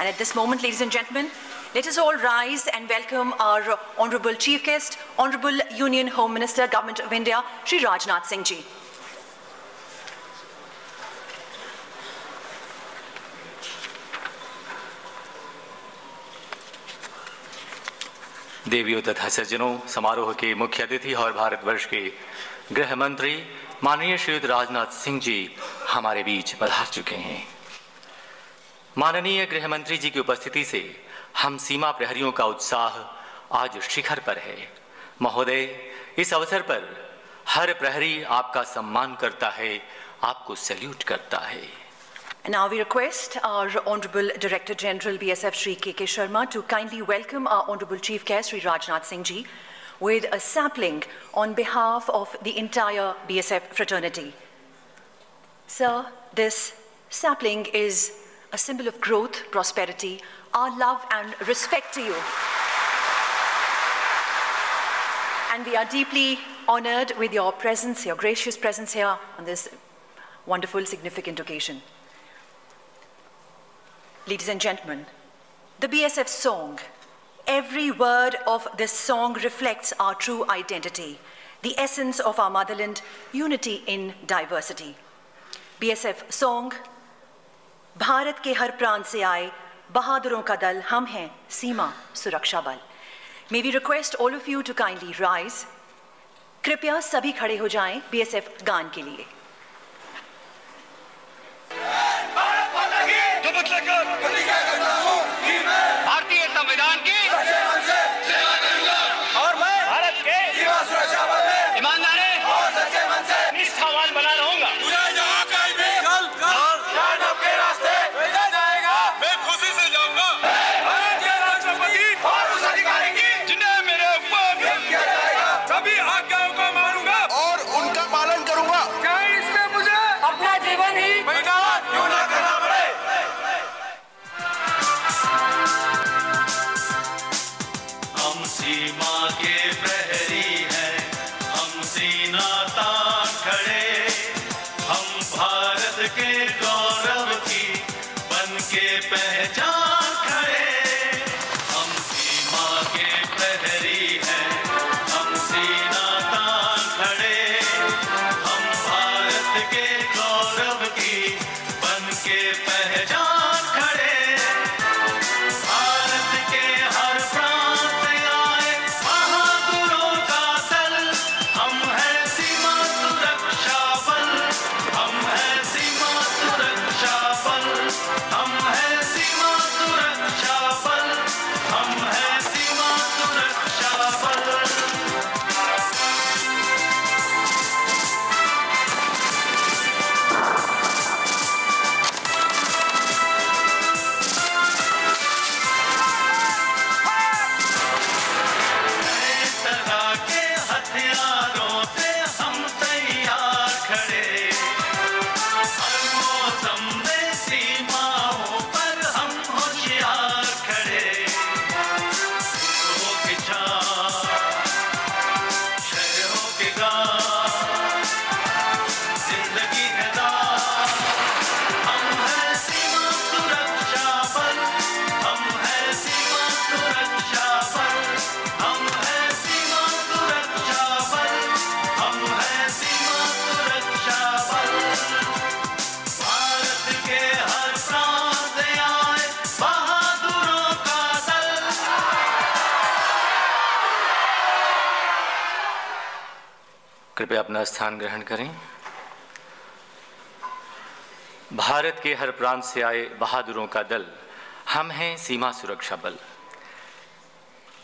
And at this moment, ladies and gentlemen, let us all rise and welcome our Honourable Chief Guest, Honourable Union Home Minister, Government of India, Shri Rajnath Singh Ji. देवियों तथा सज्जनों, समारोह के मुख्य अतिथि और भारतवर्ष के गृह मंत्री माननीय श्री राजनाथ सिंह जी हमारे बीच पधार चुके हैं। माननीय गृह मंत्री जी की उपस्थिति से हम सीमा प्रहरियों का उत्साह आज शिखर पर है। महोदय, इस अवसर पर हर प्रहरी आपका सम्मान करता है, आपको सैल्यूट करता है। And now we request our Honourable Director General BSF Shri K.K. Sharma to kindly welcome our Honourable Chief Guest Shri Rajnath Singh Ji with a sapling on behalf of the entire BSF fraternity. Sir, this sapling is a symbol of growth, prosperity, our love and respect to you. And we are deeply honoured with your presence, your gracious presence here on this wonderful, significant occasion. Ladies and gentlemen, the BSF song, every word of this song reflects our true identity, the essence of our motherland, unity in diversity. BSF song, Bharat के हर प्रांत से आए बहादुरों का दल, हम हैं सीमा सुरक्षा बल. May we request all of you to kindly rise. कृपया सभी खड़े हो जाएं BSF गान के लिए. भारतीय संविधान की और मैं भारत के ईमानदारी और सच्चे मन से निष्ठावान बना रहूंगा. आपके रास्ते भेजा जाएगा, मैं खुशी से जाऊंगा. भारत के राष्ट्रपति और उस अधिकारी की जिन्हें मेरे ऊपर किया जाएगा, सभी आज्ञाओं को मानूंगा और उनका पालन करूंगा. चाहे इसमें मुझे अपना जीवन ही बर्बाद क्यों न करना पड़े. हम सीमा के प्रहरी हैं, हम सीना तान खड़े, हम भारत के गौरव की बन के पहचान खड़े. हम सीमा के प्रहरी हैं, हम सीना तान खड़े, हम भारत के गौरव की बन के पहचान खड़े. भारत के हर प्रांत से आए बहादुरों का दल, हम हैं सीमा सुरक्षा बल, हम हैं सीमा सुरक्षा बल, हम हैं सीमा सुरक्षा बल, हम हैं सीमा सुरक्षा बल. नए तरह के हथियारों से हम तैयार खड़े, हर मौसम में सीमाओं पर हम होशियार खड़े. दुखों की छां, शहरों के गांव, जिंदगी है दाव, हम हैं सीमा सुरक्षा बल, हम हैं सीमा सुरक्षा बल, हम हैं सीमा सुरक्षा बल, हम हैं सीमा सुरक्षा बल. भारत के हर प्रांत से आए बहादुरों का दल. कृपया अपना स्थान ग्रहण करें। भारत के हर प्रांत से आए बहादुरों का दल, हम हैं सीमा सुरक्षा बल।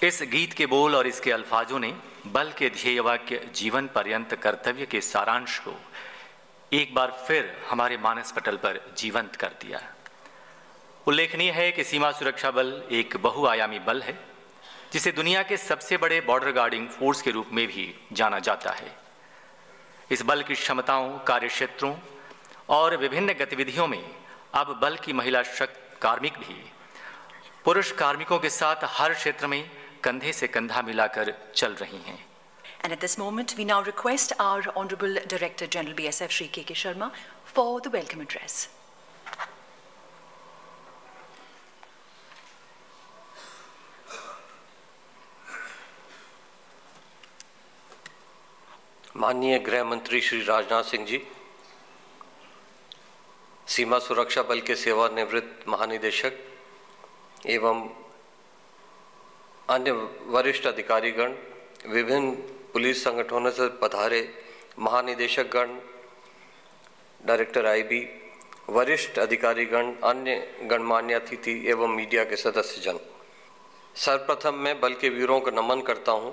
इस गीत के बोल और इसके अल्फाजों ने बल के ध्येय वाक्य जीवन पर्यंत कर्तव्य के सारांश को एक बार फिर हमारे मानस पटल पर जीवंत कर दिया। उल्लेखनीय है कि सीमा सुरक्षा बल एक बहुआयामी बल है, जिसे दुनिया के सबसे बड़े बॉर्डर गार्डिंग फोर्स के रूप में भी जाना जाता है। इस बल की क्षमताओं, कार्यक्षेत्रों और विभिन्न गतिविधियों में अब बल की महिला कार्मिक भी पुरुष कार्मिकों के साथ हर क्षेत्र में कंधे से कंधा मिलाकर चल रही हैं। And at this moment, we now request our Honourable Director General BSF Shri K.K. Sharma for the welcome address. माननीय गृह मंत्री श्री राजनाथ सिंह जी, सीमा सुरक्षा बल के सेवानिवृत्त महानिदेशक एवं अन्य वरिष्ठ अधिकारीगण, विभिन्न पुलिस संगठनों से पधारे महानिदेशकगण, डायरेक्टर आईबी, वरिष्ठ अधिकारीगण, अन्य गणमान्य अतिथि एवं मीडिया के सदस्यजन, सर्वप्रथम मैं बल के वीरों को नमन करता हूं,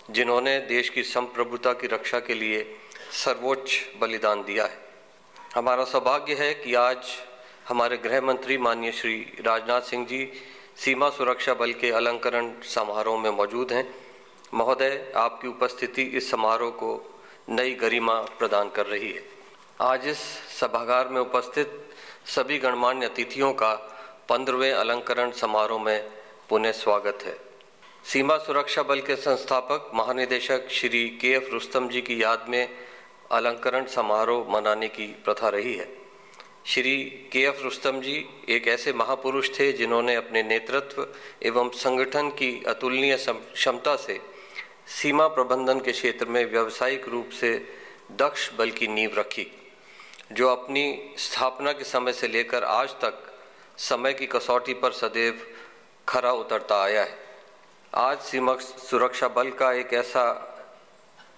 जिन्होंने देश की संप्रभुता की रक्षा के लिए सर्वोच्च बलिदान दिया है। हमारा सौभाग्य है कि आज हमारे गृह मंत्री माननीय श्री राजनाथ सिंह जी सीमा सुरक्षा बल के अलंकरण समारोह में मौजूद हैं। महोदय, आपकी उपस्थिति इस समारोह को नई गरिमा प्रदान कर रही है। आज इस सभागार में उपस्थित सभी गणमान्य अतिथियों का 15वें अलंकरण समारोह में पुनः स्वागत है। सीमा सुरक्षा बल के संस्थापक महानिदेशक श्री के.एफ. रुस्तम जी की याद में अलंकरण समारोह मनाने की प्रथा रही है। श्री के.एफ. रुस्तम जी एक ऐसे महापुरुष थे जिन्होंने अपने नेतृत्व एवं संगठन की अतुलनीय क्षमता से सीमा प्रबंधन के क्षेत्र में व्यावसायिक रूप से दक्ष बल की नींव रखी, जो अपनी स्थापना के समय से लेकर आज तक समय की कसौटी पर सदैव खरा उतरता आया है। आज सीमा सुरक्षा बल का एक ऐसा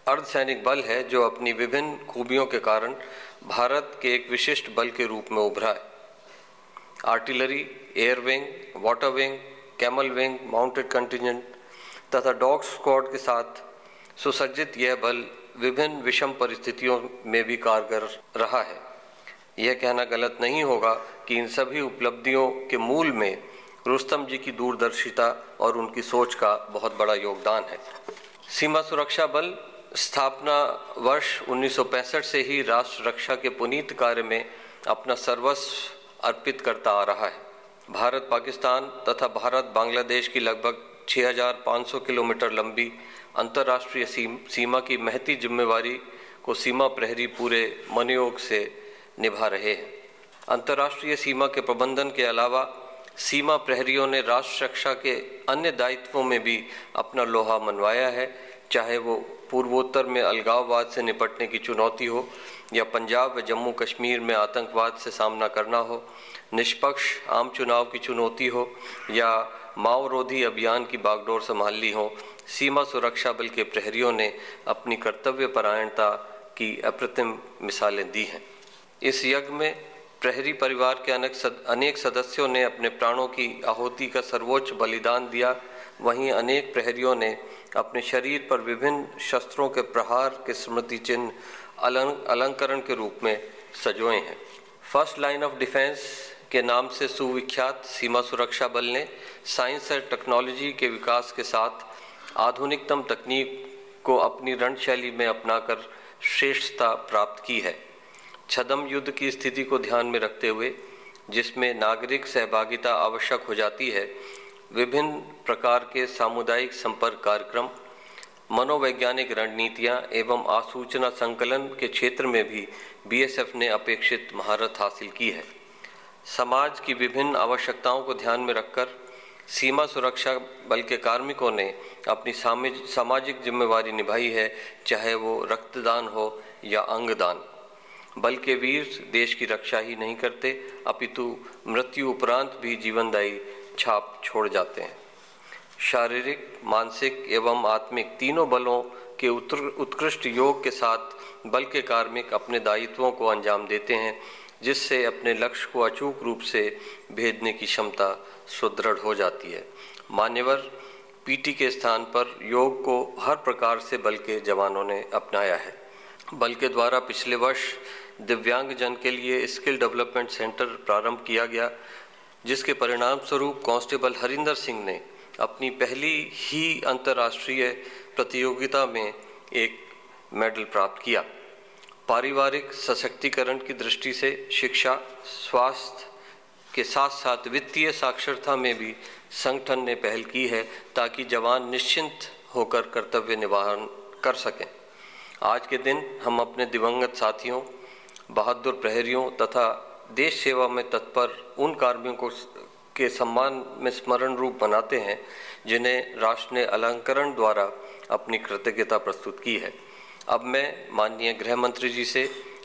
अर्धसैनिक बल है जो अपनी विभिन्न खूबियों के कारण भारत के एक विशिष्ट बल के रूप में उभरा है। Artillery, air wing, water wing, camel wing, mounted contingent तथा डॉग स्क्वाड के साथ सुसज्जित यह बल विभिन्न विषम परिस्थितियों में भी कारगर रहा है। यह कहना गलत नहीं होगा कि इन सभी उपलब्धियों के मूल में रुस्तम जी की दूरदर्शिता और उनकी सोच का बहुत बड़ा योगदान है। सीमा सुरक्षा बल स्थापना वर्ष 1965 से ही राष्ट्र रक्षा के पुनीत कार्य में अपना सर्वस्व अर्पित करता आ रहा है। भारत पाकिस्तान तथा भारत बांग्लादेश की लगभग 6500 किलोमीटर लंबी अंतर्राष्ट्रीय सीमा की महती जिम्मेवारी को सीमा प्रहरी पूरे मनोयोग से निभा रहे हैं। अंतर्राष्ट्रीय सीमा के प्रबंधन के अलावा सीमा प्रहरियों ने राष्ट्र रक्षा के अन्य दायित्वों में भी अपना लोहा मनवाया है, चाहे वो पूर्वोत्तर में अलगाववाद से निपटने की चुनौती हो या पंजाब व जम्मू कश्मीर में आतंकवाद से सामना करना हो, निष्पक्ष आम चुनाव की चुनौती हो या माओवादी अभियान की बागडोर संभालनी हो। सीमा सुरक्षा बल के प्रहरियों ने अपनी कर्तव्यपरायणता की अप्रतिम मिसालें दी हैं। इस यज्ञ में प्रहरी परिवार के अनेक सदस्यों ने अपने प्राणों की आहुति का सर्वोच्च बलिदान दिया। वहीं अनेक प्रहरियों ने अपने शरीर पर विभिन्न शस्त्रों के प्रहार के स्मृति चिन्ह अलंकरण के रूप में सजोए हैं। फर्स्ट लाइन ऑफ डिफेंस के नाम से सुविख्यात सीमा सुरक्षा बल ने साइंस और टेक्नोलॉजी के विकास के साथ आधुनिकतम तकनीक को अपनी रणशैली में अपनाकर श्रेष्ठता प्राप्त की है। छद्म युद्ध की स्थिति को ध्यान में रखते हुए, जिसमें नागरिक सहभागिता आवश्यक हो जाती है, विभिन्न प्रकार के सामुदायिक संपर्क कार्यक्रम, मनोवैज्ञानिक रणनीतियां एवं आसूचना संकलन के क्षेत्र में भी बीएसएफ ने अपेक्षित महारत हासिल की है। समाज की विभिन्न आवश्यकताओं को ध्यान में रखकर सीमा सुरक्षा बल के कार्मिकों ने अपनी सामाजिक जिम्मेवारी निभाई है, चाहे वो रक्तदान हो या अंगदान। बल के वीर देश की रक्षा ही नहीं करते, अपितु मृत्यु उपरांत भी जीवनदायी छाप छोड़ जाते हैं। शारीरिक, मानसिक एवं आत्मिक तीनों बलों के उत्कृष्ट योग के साथ बल के कार्मिक अपने दायित्वों को अंजाम देते हैं, जिससे अपने लक्ष्य को अचूक रूप से भेदने की क्षमता सुदृढ़ हो जाती है। मान्यवर, पीटी के स्थान पर योग को हर प्रकार से बल के जवानों ने अपनाया है। बल के द्वारा पिछले वर्ष दिव्यांग जन के लिए स्किल डेवलपमेंट सेंटर प्रारंभ किया गया, जिसके परिणाम स्वरूप कांस्टेबल हरिंदर सिंह ने अपनी पहली ही अंतर्राष्ट्रीय प्रतियोगिता में एक मेडल प्राप्त किया। पारिवारिक सशक्तिकरण की दृष्टि से शिक्षा, स्वास्थ्य के साथ साथ वित्तीय साक्षरता में भी संगठन ने पहल की है, ताकि जवान निश्चिंत होकर कर्तव्य निर्वहन कर सकें। आज के दिन हम अपने दिवंगत साथियों, बहादुर प्रहरियों तथा देश सेवा में तत्पर उन कार्मिकों के सम्मान में स्मरण रूप मनाते हैं, जिन्हें राष्ट्र ने अलंकरण द्वारा अपनी कृतज्ञता प्रस्तुत की है। अब मैं माननीय गृह मंत्री जी से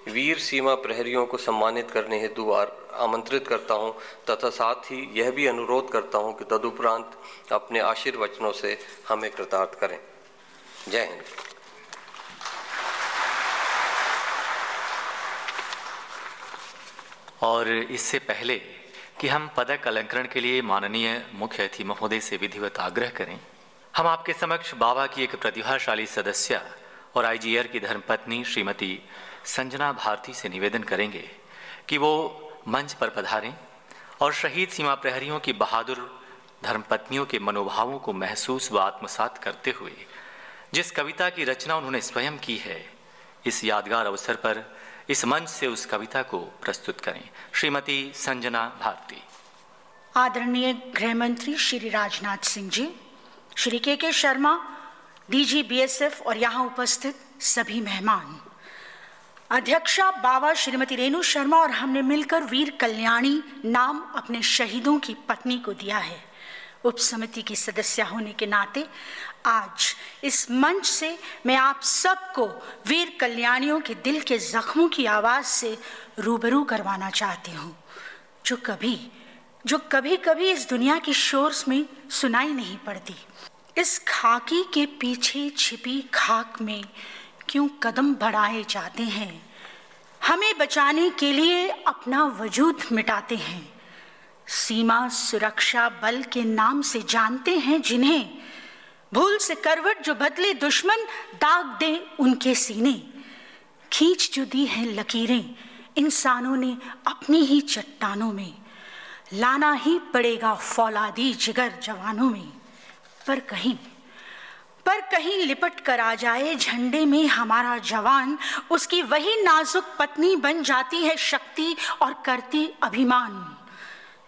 वीर सीमा प्रहरियों को सम्मानित करने हेतु आमंत्रित करता हूं तथा साथ ही यह भी अनुरोध करता हूं कि तदुपरांत अपने आशीर्वचनों से हमें कृतार्थ करें। जय हिंद। और इससे पहले कि हम पदक अलंकरण के लिए माननीय मुख्य अतिथि महोदय से विधिवत आग्रह करें, हम आपके समक्ष बाबा की एक प्रतिभाशाली सदस्य और आईजीआर की धर्मपत्नी श्रीमती संजना भारती से निवेदन करेंगे कि वो मंच पर पधारें और शहीद सीमा प्रहरियों की बहादुर धर्मपत्नियों के मनोभावों को महसूस व आत्मसात करते हुए जिस कविता की रचना उन्होंने स्वयं की है, इस यादगार अवसर पर इस मंच से उस कविता को प्रस्तुत करें। श्रीमती संजना भारती। आदरणीय गृह मंत्री श्री राजनाथ सिंह जी, श्री के शर्मा, डीजी बीएसएफ और यहाँ उपस्थित सभी मेहमान, अध्यक्षा बाबा श्रीमती रेणु शर्मा और हमने मिलकर वीर कल्याणी नाम अपने शहीदों की पत्नी को दिया है। उप समिति की सदस्य होने के नाते आज इस मंच से मैं आप सबको वीर कल्याणियों के दिल के जख्मों की आवाज से रूबरू करवाना चाहती हूँ, जो कभी कभी इस दुनिया की शोर में सुनाई नहीं पड़ती। इस खाकी के पीछे छिपी खाक में क्यों कदम बढ़ाए जाते हैं, हमें बचाने के लिए अपना वजूद मिटाते हैं। सीमा सुरक्षा बल के नाम से जानते हैं जिन्हें, भूल से करवट जो बदले दुश्मन दाग दे उनके सीने। खींच जो दी हैं लकीरें इंसानों ने अपनी ही चट्टानों में, लाना ही पड़ेगा फौलादी जिगर जवानों में। पर कहीं लिपट कर आ जाए झंडे में हमारा जवान, उसकी वही नाजुक पत्नी बन जाती है शक्ति और करती अभिमान।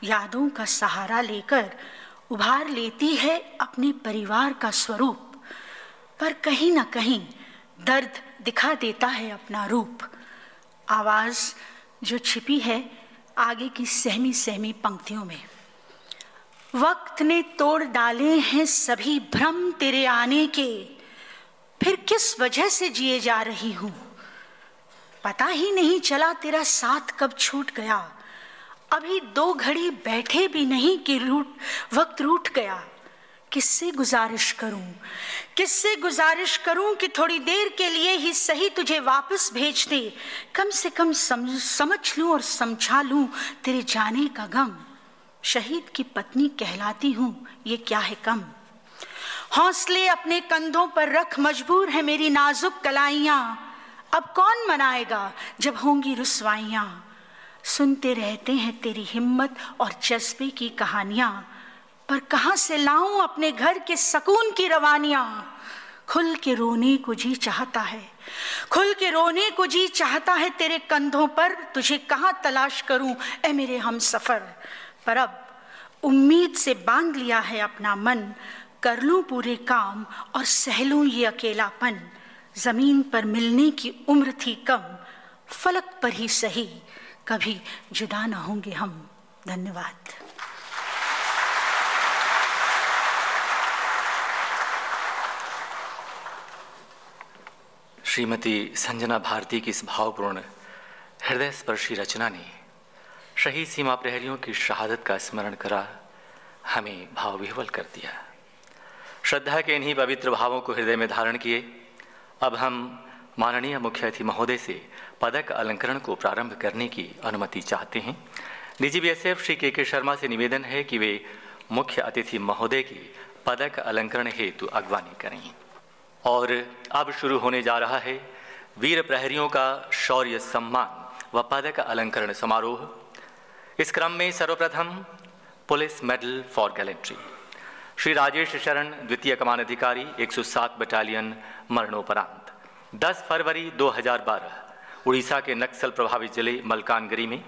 यादों का सहारा लेकर उभार लेती है अपने परिवार का स्वरूप, पर कहीं ना कहीं दर्द दिखा देता है अपना रूप। आवाज जो छिपी है आगे की सहमी सहमी पंक्तियों में। वक्त ने तोड़ डाले हैं सभी भ्रम तेरे आने के, फिर किस वजह से जिए जा रही हूं। पता ही नहीं चला तेरा साथ कब छूट गया, अभी 2 घड़ी बैठे भी नहीं कि वक्त रूठ गया। किससे गुजारिश करूं कि थोड़ी देर के लिए ही सही तुझे वापस भेज दे। कम से कम समझ लूं और समझा लूं तेरे जाने का गम। शहीद की पत्नी कहलाती हूं, ये क्या है कम। हौसले अपने कंधों पर रख मजबूर है मेरी नाजुक कलाइयां। अब कौन मनाएगा जब होंगी रुसवाइयां। सुनते रहते हैं तेरी हिम्मत और जज्बे की कहानियां, पर कहां से लाऊं अपने घर के सुकून की रवानियां। खुल के रोने को जी चाहता है तेरे कंधों पर, तुझे कहां तलाश करूं ए मेरे हम सफर। पर अब उम्मीद से बांध लिया है अपना मन, कर लूं पूरे काम और सह लूं ये अकेलापन। जमीन पर मिलने की उम्र थी कम, फलक पर ही सही कभी जुदा न होंगे हम। धन्यवाद। श्रीमती संजना भारती की इस भावपूर्ण हृदय स्पर्शी रचना ने शहीद सीमा प्रहरियों की शहादत का स्मरण करा हमें भावविह्वल कर दिया। श्रद्धा के इन्हीं पवित्र भावों को हृदय में धारण किए अब हम माननीय मुख्य अतिथि महोदय से पदक अलंकरण को प्रारंभ करने की अनुमति चाहते हैं। डीजी बीएसएफ श्री के शर्मा से निवेदन है कि वे मुख्य अतिथि महोदय की पदक अलंकरण हेतु अगवानी करें। और अब शुरू होने जा रहा है वीर प्रहरियों का शौर्य सम्मान व पदक अलंकरण समारोह। इस क्रम में सर्वप्रथम police medal for gallantry Shri Rajesh शरण, द्वितीय कमानाधिकारी 107 बटालियन मरणोपरांत 10 फरवरी 2012 उड़ीसा के नक्सल प्रभावित जिले मलकानगिरी में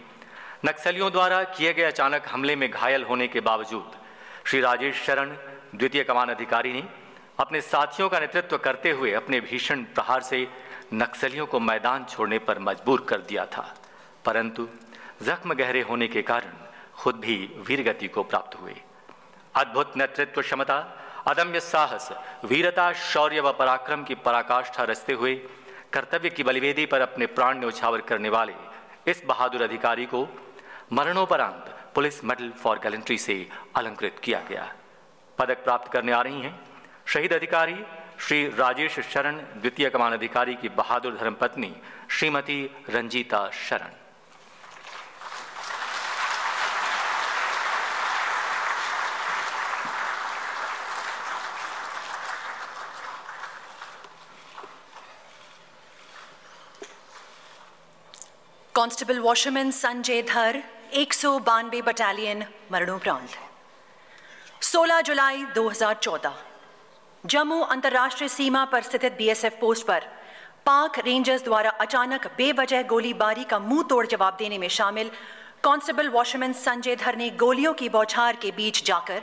नक्सलियों द्वारा किए गए अचानक हमले में घायल होने के बावजूद श्री राजेश शरण, द्वितीय कमानाधिकारी ने अपने साथियों का नेतृत्व करते हुए अपने भीषण प्रहार से नक्सलियों को मैदान छोड़ने पर मजबूर कर दिया था, परंतु जख्म गहरे होने के कारण खुद भी वीरगति को प्राप्त हुए। अद्भुत नेतृत्व क्षमता, अदम्य साहस, वीरता, शौर्य व पराक्रम की पराकाष्ठा रचते हुए कर्तव्य की बलिवेदी पर अपने प्राण न्यौछावर करने वाले इस बहादुर अधिकारी को मरणोपरांत पुलिस मेडल फॉर गैलेंट्री से अलंकृत किया गया। पदक प्राप्त करने आ रही हैं शहीद अधिकारी श्री राजेश शरण, द्वितीय कमान अधिकारी की बहादुर धर्मपत्नी श्रीमती रंजीता शरण। कांस्टेबल वॉशरमैन संजय धर, 192 बटालियन, मरणोपरांत। 16 जुलाई 2014 जम्मू अंतर्राष्ट्रीय सीमा पर स्थित बीएसएफ पोस्ट पर पाक रेंजर्स द्वारा अचानक बेवजह गोलीबारी का मुंह तोड़ जवाब देने में शामिल कांस्टेबल वॉशरमैन संजय धर ने गोलियों की बौछार के बीच जाकर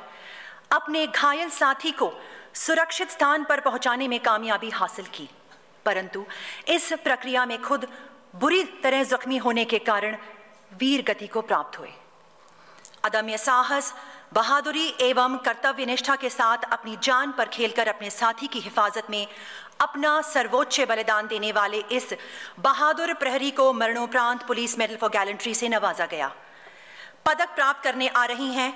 अपने घायल साथी को सुरक्षित स्थान पर पहुंचाने में कामयाबी हासिल की, परंतु इस प्रक्रिया में खुद बुरी तरह जख्मी होने के कारण वीर गति को प्राप्त हुए। अदम्य साहस, बहादुरी एवं कर्तव्य निष्ठा के साथ अपनी जान पर खेलकर अपने साथी की हिफाजत में अपना सर्वोच्च बलिदान देने वाले इस बहादुर प्रहरी को मरणोपरांत पुलिस मेडल फॉर गैलेंट्री से नवाजा गया। पदक प्राप्त करने आ रही हैं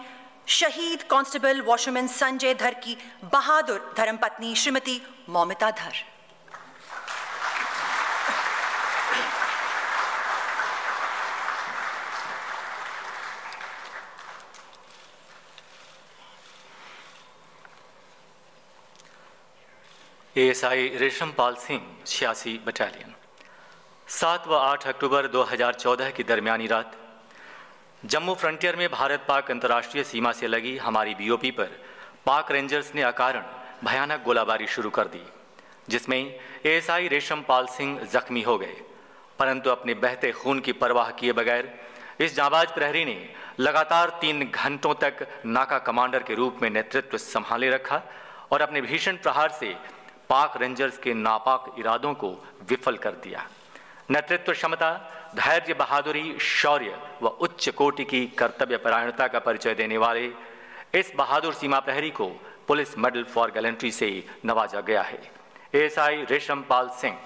शहीद कांस्टेबल वॉशरमैन संजय धर की बहादुर धर्मपत्नी श्रीमती मौमिता धर। ASI Reshampal Singh, 86 battalion. 7 व 8 अक्टूबर 2014 की दरमियानी रात जम्मू फ्रंटियर में भारत पाक अंतर्राष्ट्रीय सीमा से लगी हमारी बीओपी पर पाक रेंजर्स ने अकारण भयानक गोलाबारी शुरू कर दी, जिसमें एएसआई रेशमपाल सिंह जख्मी हो गए। परंतु अपने बहते खून की परवाह किए बगैर इस जांबाज प्रहरी ने लगातार 3 घंटों तक नाका कमांडर के रूप में नेतृत्व संभाले रखा और अपने भीषण प्रहार से पाक रेंजर्स के नापाक इरादों को विफल कर दिया। नेतृत्व क्षमता, धैर्य, बहादुरी, शौर्य व उच्च कोटि की कर्तव्य परायणता का परिचय देने वाले इस बहादुर सीमा प्रहरी को पुलिस मेडल फॉर गैलेंट्री से नवाजा गया है। ASI Reshampal Singh.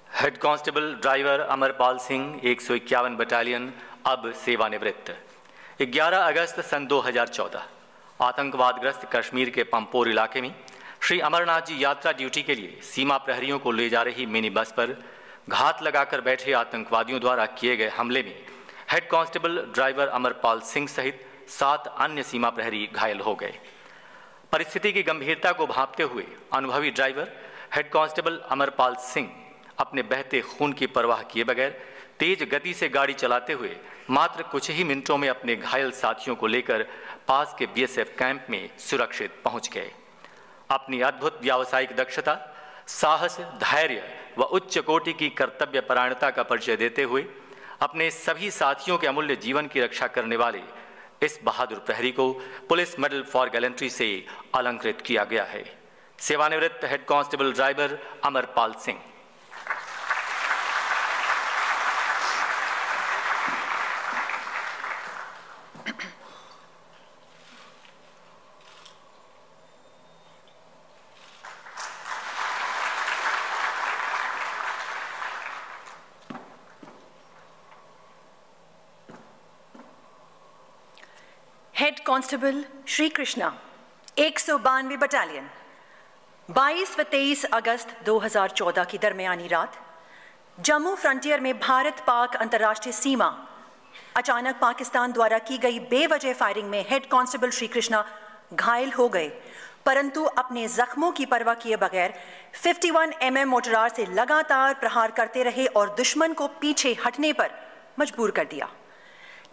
Head constable driver Amarpal Singh, 151 battalion, अब सेवानिवृत्त। 11 अगस्त सन 2014 आतंकवादग्रस्त कश्मीर के पंपोर इलाके में श्री अमरनाथ जी यात्रा ड्यूटी के लिए सीमा प्रहरियों को ले जा रही मिनी बस पर घात लगाकर बैठे आतंकवादियों द्वारा किए गए हमले में head constable driver Amarpal Singh सहित 7 अन्य सीमा प्रहरी घायल हो गए। परिस्थिति की गंभीरता को भांपते हुए अनुभवी driver head constable Amarpal Singh अपने बहते खून की परवाह किए बगैर तेज गति से गाड़ी चलाते हुए मात्र कुछ ही मिनटों में अपने घायल साथियों को लेकर पास के बीएसएफ कैंप में सुरक्षित पहुंच गए। अपनी अद्भुत व्यावसायिक दक्षता, साहस, धैर्य व उच्च कोटि की कर्तव्य परायणता का परिचय देते हुए अपने सभी साथियों के अमूल्य जीवन की रक्षा करने वाले इस बहादुर प्रहरी को पुलिस मेडल फॉर गैलेंट्री से अलंकृत किया गया है। सेवानिवृत्त head constable driver Amarpal Singh. Head constable Shri Krishna, 192 battalion, 22 व 23 अगस्त 2014 की दरमियानी रात जम्मू फ्रंटियर में भारत पाक अंतर्राष्ट्रीय सीमा अचानक पाकिस्तान द्वारा की गई बेवजह फायरिंग में हेड कांस्टेबल श्री कृष्णा घायल हो गए, परंतु अपने जख्मों की परवाह किए बगैर 51 mm मोटरार से लगातार प्रहार करते रहे और दुश्मन को पीछे हटने पर मजबूर कर दिया।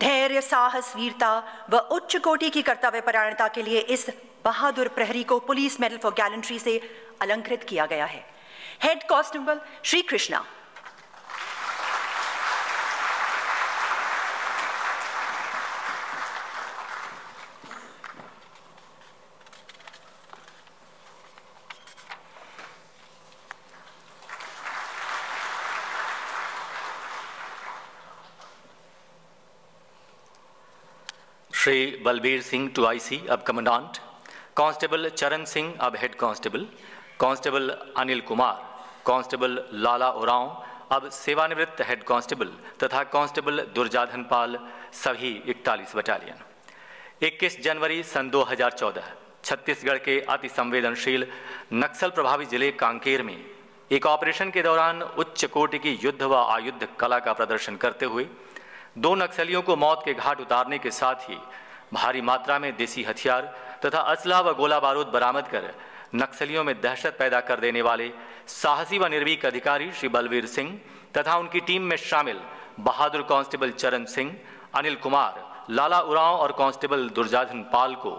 धैर्य, साहस, वीरता व उच्च कोटि की कर्तव्य परायणता के लिए इस बहादुर प्रहरी को पुलिस मेडल फॉर गैलेंट्री से अलंकृत किया गया है। Head constable Shri Krishna. Shri Balbir Singh two IC अब कमांडेंट, कांस्टेबल चरण सिंह अब head constable, constable Anil Kumar, constable Lala Oraon अब सेवानिवृत्त हेड कांस्टेबल तथा कांस्टेबल दुर्जाधन पाल सभी 41 बटालियन। 21 जनवरी सन 2014 छत्तीसगढ़ के अति संवेदनशील नक्सल प्रभावित जिले कांकेर में एक ऑपरेशन के दौरान उच्च कोटि की युद्ध व आयुध कला का प्रदर्शन करते हुए 2 नक्सलियों को मौत के घाट उतारने के साथ ही भारी मात्रा में देसी हथियार तथा असला व गोला बारूद बरामद कर नक्सलियों में दहशत पैदा कर देने वाले साहसी व निर्भीक अधिकारी श्री बलबीर सिंह तथा उनकी टीम में शामिल बहादुर कांस्टेबल चरण सिंह, अनिल कुमार, लाला उरांव और कांस्टेबल दुर्जाधन पाल को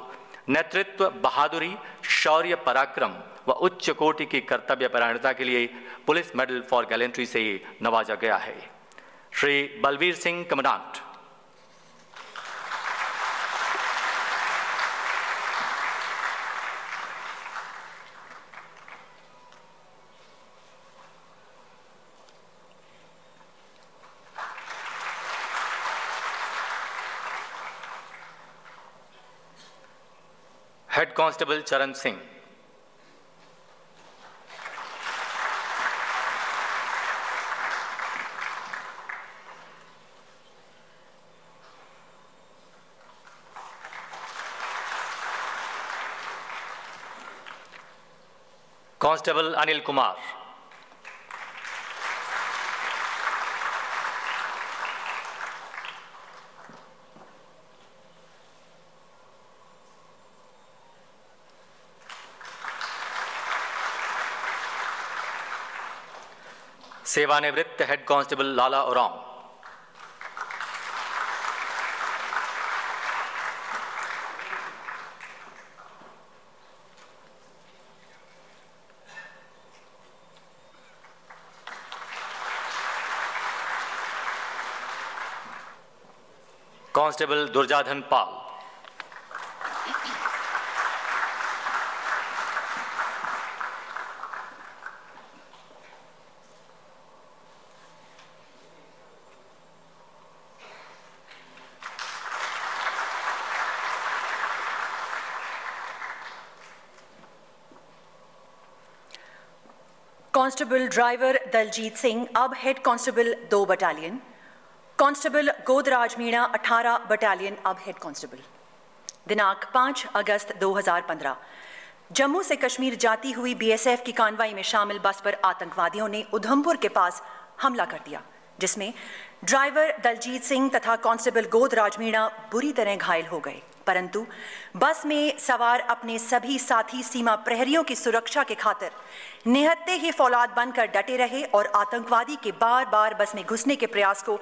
नेतृत्व, बहादुरी, शौर्य, पराक्रम व उच्च कोटि की कर्तव्य परायणता के लिए पुलिस मेडल फॉर गैलेंट्री से नवाजा गया है। Shri Balbir Singh commandant. Head constable Charan Singh. Constable Anil Kumar. सेवानिवृत्त head constable Lala Oraon. Constable Durjadhan Pal. Constable driver Daljit Singh अब head constable 2 battalion, constable Godraj Meena 18 battalion अब हेड कांस्टेबल। दिनांक 5 अगस्त 2015 जम्मू से कश्मीर जाती हुई बीएसएफ की कानवाई में शामिल बस पर आतंकवादियों ने उधमपुर के पास हमला कर दिया, जिसमें ड्राइवर दलजीत सिंह तथा कांस्टेबल गोदराज मीणा बुरी तरह घायल हो गए, परंतु बस में सवार अपने सभी साथी सीमा प्रहरियों की सुरक्षा के खातिर निहत्ते ही फौलाद बनकर डटे रहे और आतंकवादी के बार बार बस में घुसने के प्रयास को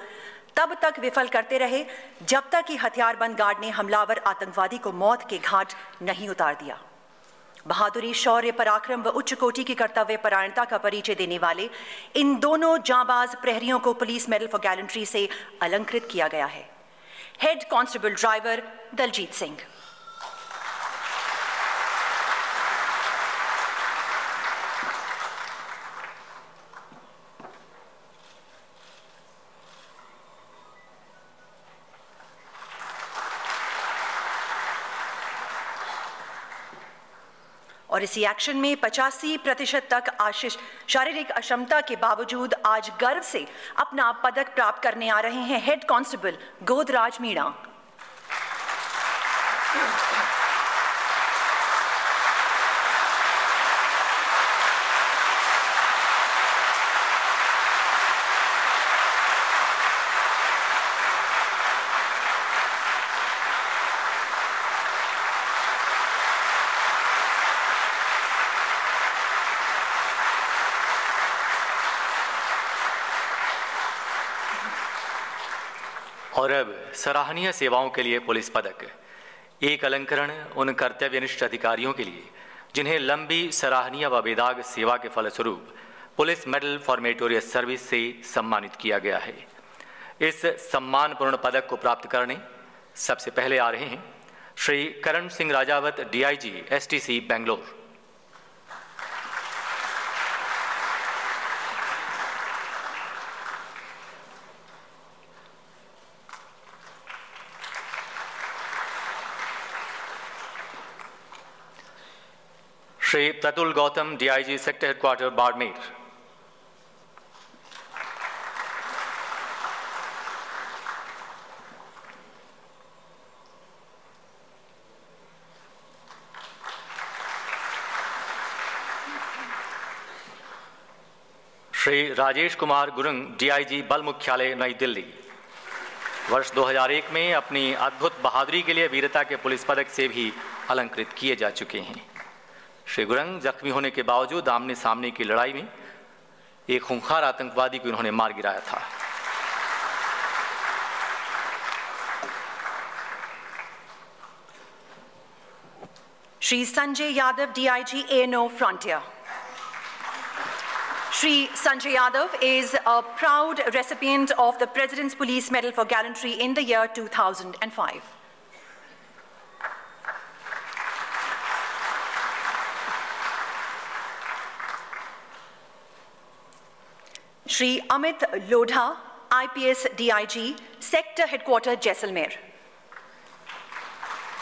तब तक विफल करते रहे जब तक कि हथियारबंद गार्ड ने हमलावर आतंकवादी को मौत के घाट नहीं उतार दिया। बहादुरी, शौर्य, पराक्रम व उच्च कोटि की कर्तव्य परायणता का परिचय देने वाले इन दोनों जांबाज प्रहरियों को पुलिस मेडल फॉर गैलेंट्री से अलंकृत किया गया है। Head constable driver Daljit Singh. और इसी एक्शन में 85% तक शारीरिक अक्षमता के बावजूद आज गर्व से अपना पदक प्राप्त करने आ रहे हैं हेड कांस्टेबल गोदराज मीणा। और अब सराहनीय सेवाओं के लिए पुलिस पदक, एक अलंकरण उन कर्तव्यनिष्ठ अधिकारियों के लिए जिन्हें लंबी सराहनीय व बेदाग सेवा के फलस्वरूप police medal for meritorious service से सम्मानित किया गया है। इस सम्मानपूर्ण पदक को प्राप्त करने सबसे पहले आ रहे हैं Shri Karan Singh Rajawat, DIG, STC, Bangalore. Shri Pratul Gautam, DIG sector headquarter Barmer. Shri Rajesh Kumar Gurung, DIG बल मुख्यालय नई दिल्ली। वर्ष 2001 में अपनी अद्भुत बहादुरी के लिए वीरता के पुलिस पदक से भी अलंकृत किए जा चुके हैं। श्री गुरुंग जख्मी होने के बावजूद आमने सामने की लड़ाई में एक खूंखार आतंकवादी को उन्होंने मार गिराया था। Shri Sanjay Yadav, DIG ANO Frontier. Shri Sanjay Yadav is a proud recipient of the President's Police Medal for Gallantry in the year 2005. Shri Amit Lodha, IPS DIG, Sector Headquarter Jaisalmer.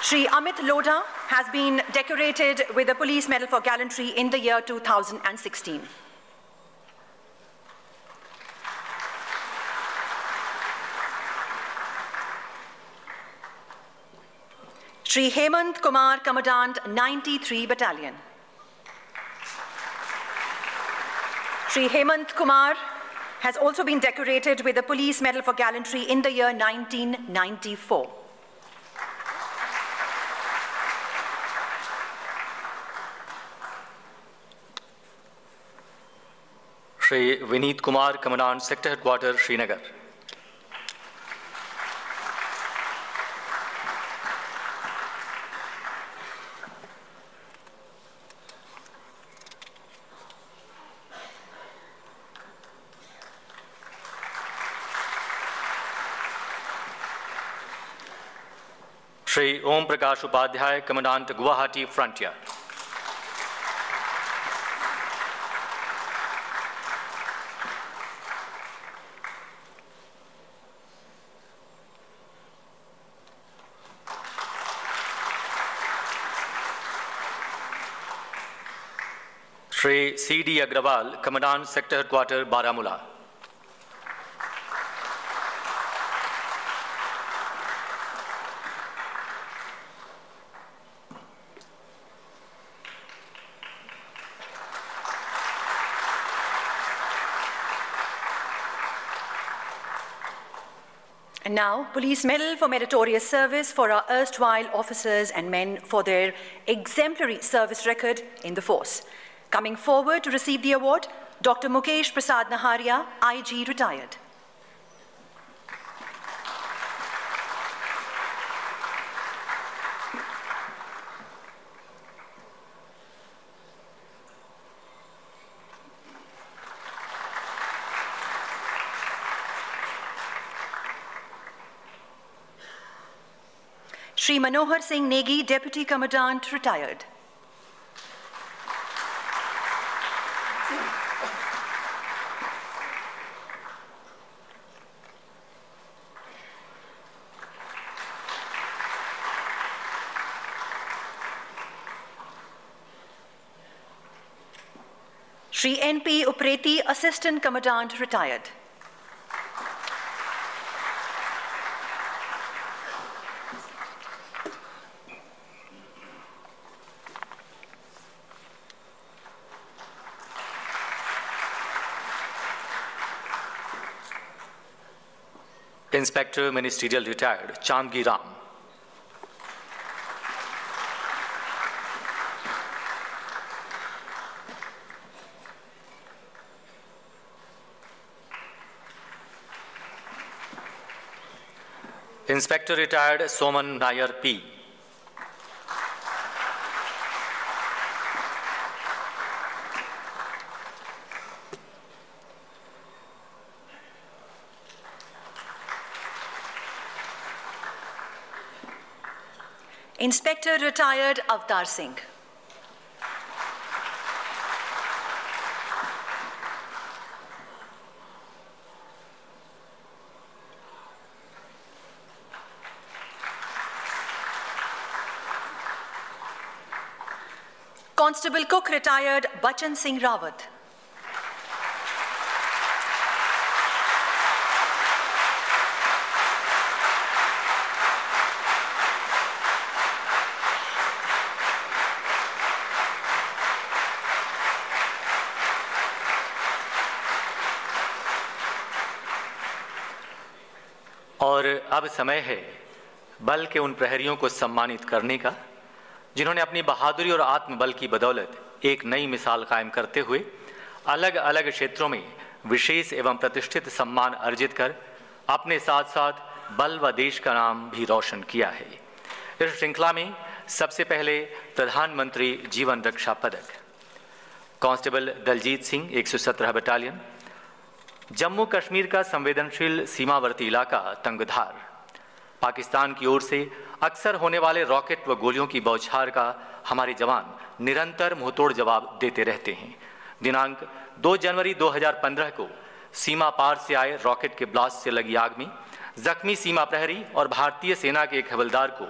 Shri Amit Lodha has been decorated with the Police Medal for Gallantry in the year 2016. Shri Hemant Kumar, Commandant 93 Battalion. Shri Hemant Kumar has also been decorated with the Police Medal for Gallantry in the year 1994. Shri Vineet Kumar, commandant sector headquarter Srinagar. Shri Om Prakash Upadhyay, commandant Guwahati frontier. Shri CD Agarwal, commandant sector headquarter Baramulla. And now, Police Medal for Meritorious Service for our erstwhile officers and men for their exemplary service record in the force. Coming forward to receive the award, Dr. Mukesh Prasad Naharia, IG retired. Shri Manohar Singh Negi, Deputy Commandant, retired. Shri NP Upreti, Assistant Commandant, retired. Inspector Ministerial retired, Chandgi Ram। Inspector retired, Soman Nair P। Inspector retired, Avtar Singh. Constable Cook retired Bachan Singh Rawat. और अब समय है बल के उन प्रहरियों को सम्मानित करने का जिन्होंने अपनी बहादुरी और आत्मबल की बदौलत एक नई मिसाल कायम करते हुए अलग अलग क्षेत्रों में विशेष एवं प्रतिष्ठित सम्मान अर्जित कर अपने साथ साथ बल व देश का नाम भी रोशन किया है। इस श्रृंखला में सबसे पहले प्रधानमंत्री जीवन रक्षा पदक कांस्टेबल दलजीत सिंह 117 बटालियन, जम्मू कश्मीर का संवेदनशील सीमावर्ती इलाका तंगधार, पाकिस्तान की ओर से अक्सर होने वाले रॉकेट व गोलियों की बौछार का हमारे जवान निरंतर मुंहतोड़ जवाब देते रहते हैं। दिनांक 2 जनवरी 2015 को सीमा पार से आए रॉकेट के ब्लास्ट से लगी आग में जख्मी सीमा प्रहरी और भारतीय सेना के एक हवलदार को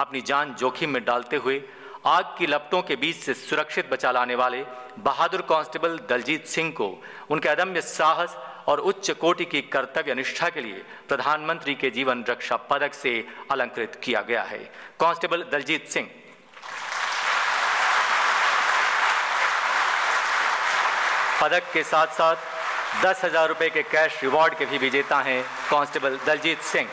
अपनी जान जोखिम में डालते हुए आग की लपटों के बीच से सुरक्षित बचा लाने वाले बहादुर कांस्टेबल दलजीत सिंह को उनके अदम्य साहस और उच्च कोटि की कर्तव्य निष्ठा के लिए प्रधानमंत्री के जीवन रक्षा पदक से अलंकृत किया गया है। कांस्टेबल दलजीत सिंह पदक के साथ साथ 10,000 रुपए के कैश रिवॉर्ड के भी विजेता हैं कांस्टेबल दलजीत सिंह।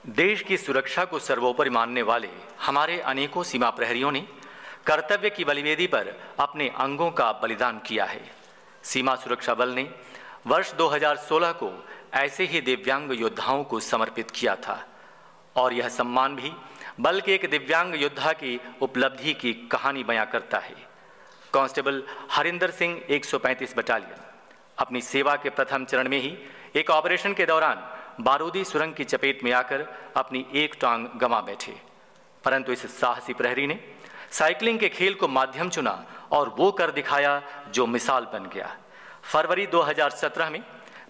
देश की सुरक्षा को सर्वोपरि मानने वाले हमारे अनेकों सीमा प्रहरियों ने कर्तव्य की बलिवेदी पर अपने अंगों का बलिदान किया है। सीमा सुरक्षा बल ने वर्ष 2016 को ऐसे ही दिव्यांग योद्धाओं को समर्पित किया था और यह सम्मान भी बल के एक दिव्यांग योद्धा की उपलब्धि की कहानी बयां करता है। कांस्टेबल हरिंदर सिंह 135 बटालियन अपनी सेवा के प्रथम चरण में ही एक ऑपरेशन के दौरान बारूदी सुरंग की चपेट में आकर अपनी एक टांग गंवा बैठे, परंतु इस साहसी प्रहरी ने साइकिलिंग के खेल को माध्यम चुना और वो कर दिखाया जो मिसाल बन गया। फरवरी 2017 में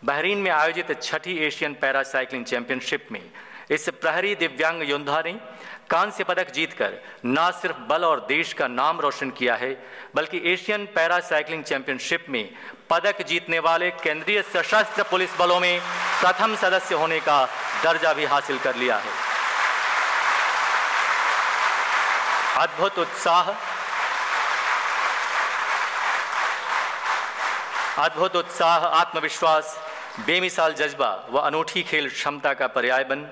बहरीन में आयोजित 6ठी एशियन पैरा साइकिलिंग चैंपियनशिप में इस प्रहरी दिव्यांग योद्धा ने कांस्य पदक जीतकर न सिर्फ बल और देश का नाम रोशन किया है, बल्कि एशियन पैरा साइकिलिंग चैंपियनशिप में पदक जीतने वाले केंद्रीय सशस्त्र पुलिस बलों में प्रथम सदस्य होने का दर्जा भी हासिल कर लिया है। अद्भुत उत्साह, आत्मविश्वास, बेमिसाल जज्बा व अनूठी खेल क्षमता का पर्याय बन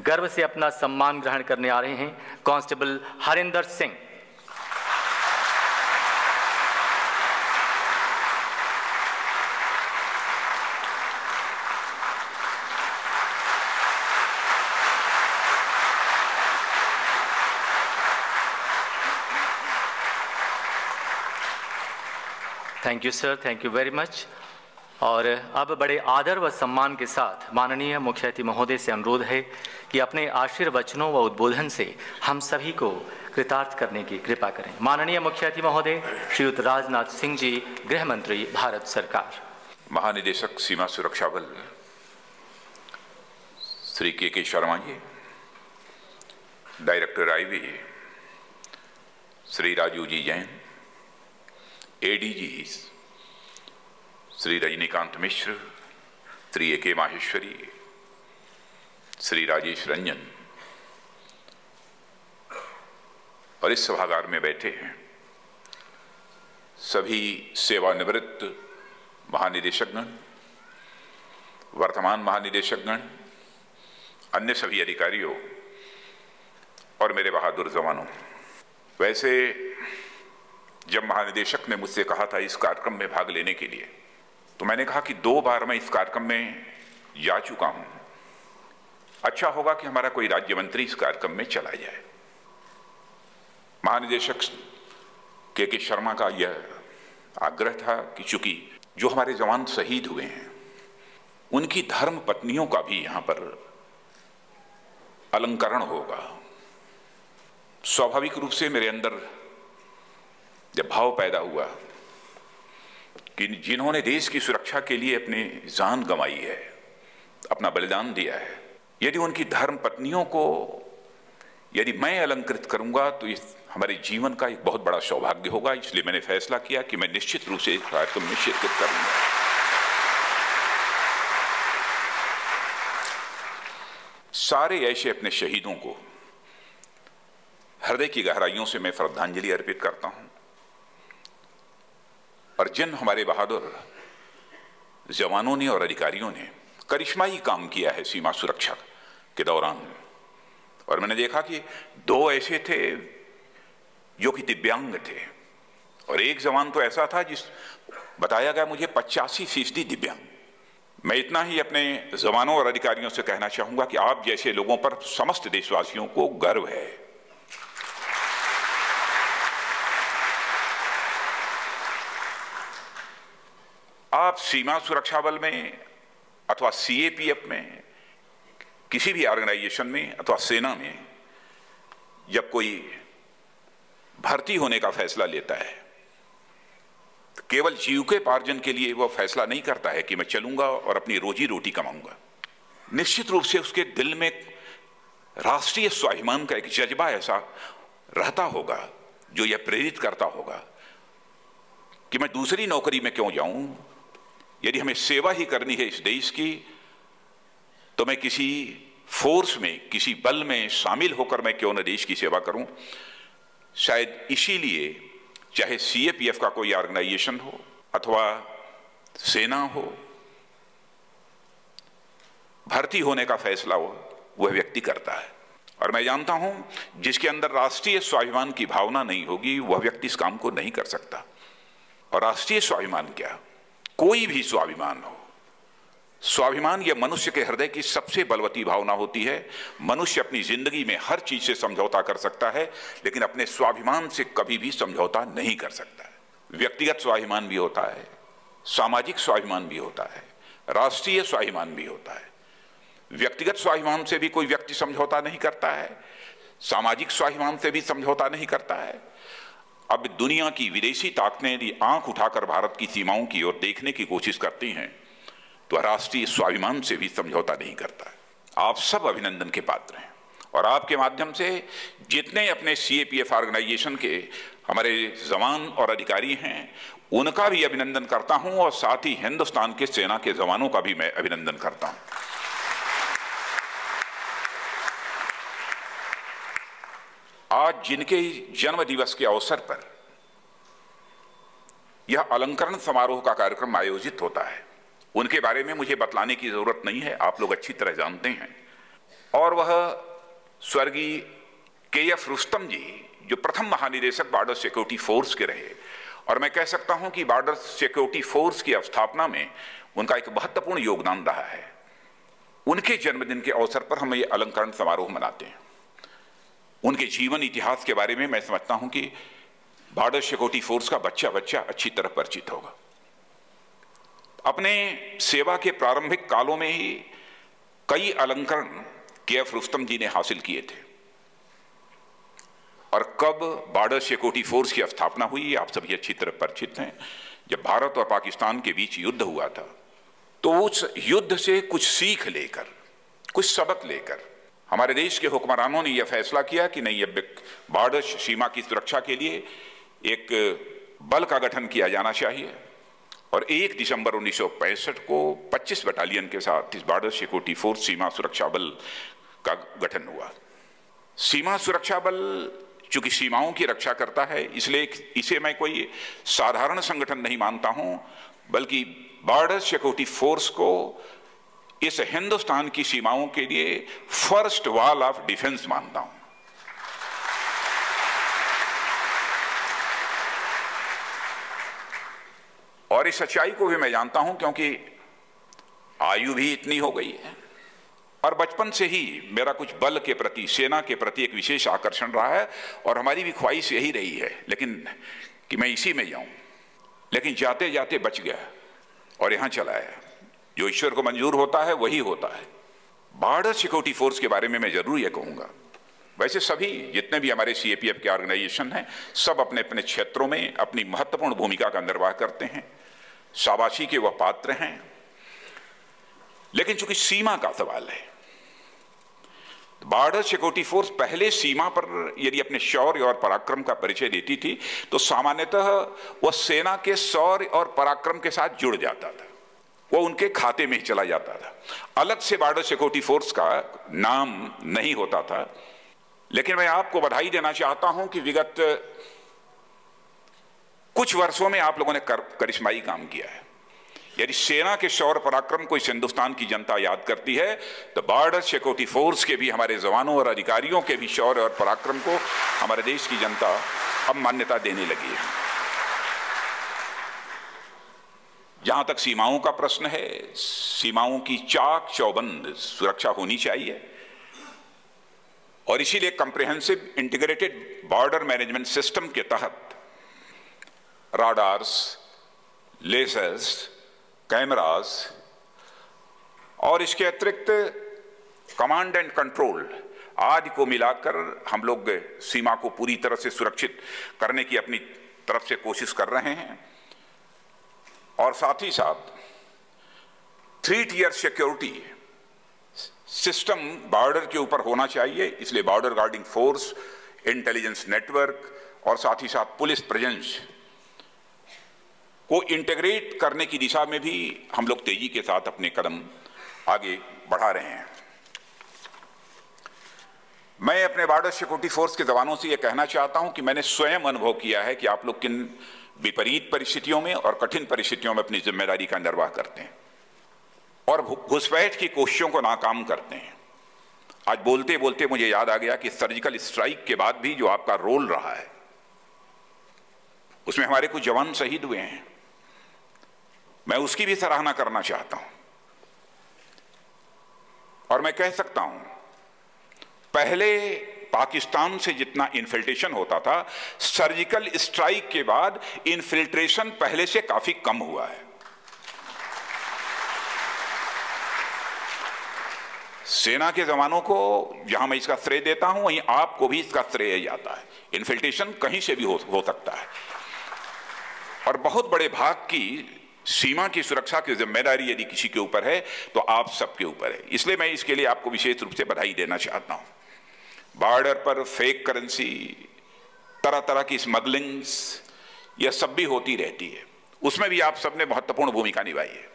गर्व से अपना सम्मान ग्रहण करने आ रहे हैं constable Harinder Singh. Thank you sir, thank you very much. और अब बड़े आदर व सम्मान के साथ माननीय मुख्य अतिथि महोदय से अनुरोध है कि अपने आशीर्वचनों व उद्बोधन से हम सभी को कृतार्थ करने की कृपा करें। माननीय मुख्य अतिथि महोदय श्रीयुत राजनाथ सिंह जी, गृह मंत्री, भारत सरकार। महानिदेशक सीमा सुरक्षा बल श्री के Sharma ji, director IB Shri Raju ji Jain, ADG Shri Rajinikanth मिश्र, श्री ए.के. माहेश्वरी, श्री राजेश रंजन और इस सभागार में बैठे हैं सभी सेवानिवृत्त महानिदेशकगण, वर्तमान महानिदेशकगण, अन्य सभी अधिकारियों और मेरे बहादुर जवानों। वैसे जब महानिदेशक ने मुझसे कहा था इस कार्यक्रम में भाग लेने के लिए, तो मैंने कहा कि 2 बार मैं इस कार्यक्रम में जा चुका हूं, अच्छा होगा कि हमारा कोई राज्य मंत्री इस कार्यक्रम में चला जाए। महानिदेशक के शर्मा का यह आग्रह था कि चूंकि जो हमारे जवान शहीद हुए हैं उनकी धर्म पत्नियों का भी यहां पर अलंकरण होगा। स्वाभाविक रूप से मेरे अंदर जब भाव पैदा हुआ कि जिन्होंने देश की सुरक्षा के लिए अपनी जान गंवाई है, अपना बलिदान दिया है, यदि उनकी धर्म पत्नियों को यदि मैं अलंकृत करूंगा तो इस हमारे जीवन का एक बहुत बड़ा सौभाग्य होगा। इसलिए मैंने फैसला किया कि मैं निश्चित रूप से इस कार्यक्रम में शिरकत करूंगा। सारे ऐसे अपने शहीदों को हृदय की गहराइयों से मैं श्रद्धांजलि अर्पित करता हूं, और जिन हमारे बहादुर जवानों ने और अधिकारियों ने करिश्माई काम किया है सीमा सुरक्षा के दौरान, और मैंने देखा कि 2 ऐसे थे जो कि दिव्यांग थे, और एक जवान तो ऐसा था जिस बताया गया मुझे 85% दिव्यांग। मैं इतना ही अपने जवानों और अधिकारियों से कहना चाहूंगा कि आप जैसे लोगों पर समस्त देशवासियों को गर्व है। आप सीमा सुरक्षा बल में अथवा सीएपीएफ में, किसी भी ऑर्गेनाइजेशन में अथवा सेना में जब कोई भर्ती होने का फैसला लेता है तो केवल जीविकोपार्जन के लिए वह फैसला नहीं करता है कि मैं चलूंगा और अपनी रोजी रोटी कमाऊंगा। निश्चित रूप से उसके दिल में राष्ट्रीय स्वाभिमान का एक जज्बा ऐसा रहता होगा जो यह प्रेरित करता होगा कि मैं दूसरी नौकरी में क्यों जाऊं, यदि हमें सेवा ही करनी है इस देश की तो मैं किसी फोर्स में, किसी बल में शामिल होकर मैं क्यों न देश की सेवा करूं। शायद इसीलिए चाहे सीएपीएफ का कोई ऑर्गेनाइजेशन हो अथवा सेना हो, भर्ती होने का फैसला हो वह व्यक्ति करता है। और मैं जानता हूं जिसके अंदर राष्ट्रीय स्वाभिमान की भावना नहीं होगी वह व्यक्ति इस काम को नहीं कर सकता। और राष्ट्रीय स्वाभिमान क्या, कोई भी स्वाभिमान हो, स्वाभिमान यह मनुष्य के हृदय की सबसे बलवती भावना होती है। मनुष्य अपनी जिंदगी में हर चीज से समझौता कर सकता है लेकिन अपने स्वाभिमान से कभी भी समझौता नहीं कर सकता है। व्यक्तिगत स्वाभिमान भी होता है, सामाजिक स्वाभिमान भी होता है, राष्ट्रीय स्वाभिमान भी होता है। व्यक्तिगत स्वाभिमान से भी कोई व्यक्ति समझौता नहीं करता है, सामाजिक स्वाभिमान से भी समझौता नहीं करता है। अब दुनिया की विदेशी ताकतें यदि आंख उठाकर भारत की सीमाओं की ओर देखने की कोशिश करती हैं तो राष्ट्रीय स्वाभिमान से भी समझौता नहीं करता है। आप सब अभिनंदन के पात्र हैं और आपके माध्यम से जितने अपने सीएपीएफ ऑर्गेनाइजेशन के हमारे जवान और अधिकारी हैं उनका भी अभिनंदन करता हूं और साथ ही हिंदुस्तान के सेना के जवानों का भी मैं अभिनंदन करता हूं। आज जिनके जन्म दिवस के अवसर पर यह अलंकरण समारोह का कार्यक्रम आयोजित होता है उनके बारे में मुझे बतलाने की जरूरत नहीं है, आप लोग अच्छी तरह जानते हैं। और वह स्वर्गीय केएफ रुस्तम जी जो प्रथम महानिदेशक बॉर्डर सिक्योरिटी फोर्स के रहे, और मैं कह सकता हूं कि बॉर्डर सिक्योरिटी फोर्स की स्थापना में उनका एक महत्वपूर्ण योगदान रहा है। उनके जन्मदिन के अवसर पर हम ये अलंकरण समारोह मनाते हैं। उनके जीवन इतिहास के बारे में मैं समझता हूं कि बॉर्डर सिक्योरिटी फोर्स का बच्चा बच्चा अच्छी तरह परिचित होगा। अपने सेवा के प्रारंभिक कालों में ही कई अलंकरण केएफ रुस्तम जी ने हासिल किए थे, और कब बॉर्डर सिक्योरिटी फोर्स की स्थापना हुई आप सभी अच्छी तरह परिचित हैं। जब भारत और पाकिस्तान के बीच युद्ध हुआ था तो उस युद्ध से कुछ सीख लेकर, कुछ सबक लेकर हमारे देश के हुक्मरानों ने यह फैसला किया कि नहीं, अब बॉर्डर सीमा की सुरक्षा के लिए एक बल का गठन किया जाना चाहिए। और 1 दिसंबर 1965 को 25 बटालियन के साथ इस बॉर्डर सिक्योरिटी फोर्स सीमा सुरक्षा बल का गठन हुआ। सीमा सुरक्षा बल चूंकि सीमाओं की रक्षा करता है इसलिए इसे मैं कोई साधारण संगठन नहीं मानता हूं, बल्कि बॉर्डर सिक्योरिटी फोर्स को इस हिंदुस्तान की सीमाओं के लिए फर्स्ट वॉल ऑफ डिफेंस मानता हूं। और इस सच्चाई को भी मैं जानता हूं क्योंकि आयु भी इतनी हो गई है और बचपन से ही मेरा कुछ बल के प्रति, सेना के प्रति एक विशेष आकर्षण रहा है और हमारी भी ख्वाहिश यही रही है लेकिन कि मैं इसी में जाऊं। लेकिन जाते जाते बच गया और यहां चला आया। जो ईश्वर को मंजूर होता है वही होता है। बॉर्डर सिक्योरिटी फोर्स के बारे में मैं जरूर यह कहूंगा, वैसे सभी जितने भी हमारे सीएपीएफ के ऑर्गेनाइजेशन हैं सब अपने अपने क्षेत्रों में अपनी महत्वपूर्ण भूमिका का निर्वाह करते हैं। शाबाशी के वह पात्र हैं, लेकिन चूंकि सीमा का सवाल है, बॉर्डर सिक्योरिटी फोर्स पहले सीमा पर यदि अपने शौर्य और पराक्रम का परिचय देती थी तो सामान्यतः वह सेना के शौर्य और पराक्रम के साथ जुड़ जाता था, वो उनके खाते में ही चला जाता था। अलग से बॉर्डर सिक्योरिटी फोर्स का नाम नहीं होता था। लेकिन मैं आपको बधाई देना चाहता हूं कि विगत कुछ वर्षों में आप लोगों ने करिश्माई काम किया है। यदि सेना के शौर्य पराक्रम को इस हिंदुस्तान की जनता याद करती है तो बॉर्डर सिक्योरिटी फोर्स के भी, हमारे जवानों और अधिकारियों के भी शौर्य और पराक्रम को हमारे देश की जनता अब मान्यता देने लगी है। जहां तक सीमाओं का प्रश्न है, सीमाओं की चाक चौबंद सुरक्षा होनी चाहिए और इसीलिए comprehensive integrated border management system के तहत राडार्स, लेजर्स, कैमरास और इसके अतिरिक्त कमांड एंड कंट्रोल आदि को मिलाकर हम लोग सीमा को पूरी तरह से सुरक्षित करने की अपनी तरफ से कोशिश कर रहे हैं। और साथ ही साथ 3 टियर सिक्योरिटी सिस्टम बॉर्डर के ऊपर होना चाहिए, इसलिए border guarding force, intelligence network और साथ ही साथ पुलिस प्रेजेंस को इंटीग्रेट करने की दिशा में भी हम लोग तेजी के साथ अपने कदम आगे बढ़ा रहे हैं। मैं अपने बॉर्डर सिक्योरिटी फोर्स के जवानों से यह कहना चाहता हूं कि मैंने स्वयं अनुभव किया है कि आप लोग किन विपरीत परिस्थितियों में और कठिन परिस्थितियों में अपनी जिम्मेदारी का निर्वाह करते हैं और घुसपैठ की कोशिशों को नाकाम करते हैं। आज बोलते बोलते मुझे याद आ गया कि सर्जिकल स्ट्राइक के बाद भी जो आपका रोल रहा है उसमें हमारे कुछ जवान शहीद हुए हैं, मैं उसकी भी सराहना करना चाहता हूं। और मैं कह सकता हूं पहले पाकिस्तान से जितना इन्फिल्ट्रेशन होता था, सर्जिकल स्ट्राइक के बाद इन्फिल्ट्रेशन पहले से काफी कम हुआ है। सेना के जवानों को जहां मैं इसका श्रेय देता हूं वहीं आपको भी इसका श्रेय जाता है। इन्फिल्ट्रेशन कहीं से भी हो सकता है और बहुत बड़े भाग की सीमा की सुरक्षा की जिम्मेदारी यदि किसी के ऊपर है तो आप सबके ऊपर है। इसलिए मैं इसके लिए आपको विशेष रूप से बधाई देना चाहता हूं। बॉर्डर पर फेक करेंसी, तरह तरह की स्मगलिंग्स, यह सब भी होती रहती है, उसमें भी आप सबने महत्वपूर्ण भूमिका निभाई है।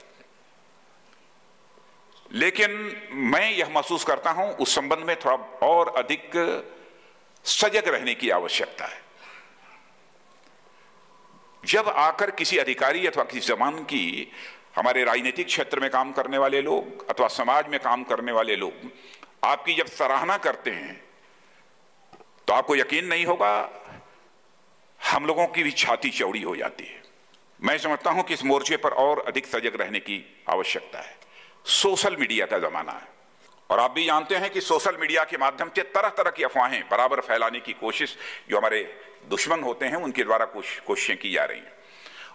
लेकिन मैं यह महसूस करता हूं उस संबंध में थोड़ा और अधिक सजग रहने की आवश्यकता है। जब आकर किसी अधिकारी अथवा किसी जवान की हमारे राजनीतिक क्षेत्र में काम करने वाले लोग अथवा समाज में काम करने वाले लोग आपकी जब सराहना करते हैं तो आपको यकीन नहीं होगा, हम लोगों की भी छाती चौड़ी हो जाती है। मैं समझता हूं कि इस मोर्चे पर और अधिक सजग रहने की आवश्यकता है। सोशल मीडिया का जमाना है और आप भी जानते हैं कि सोशल मीडिया के माध्यम से तरह तरह की अफवाहें बराबर फैलाने की कोशिश जो हमारे दुश्मन होते हैं उनके द्वारा कोशिशें की जा रही हैं।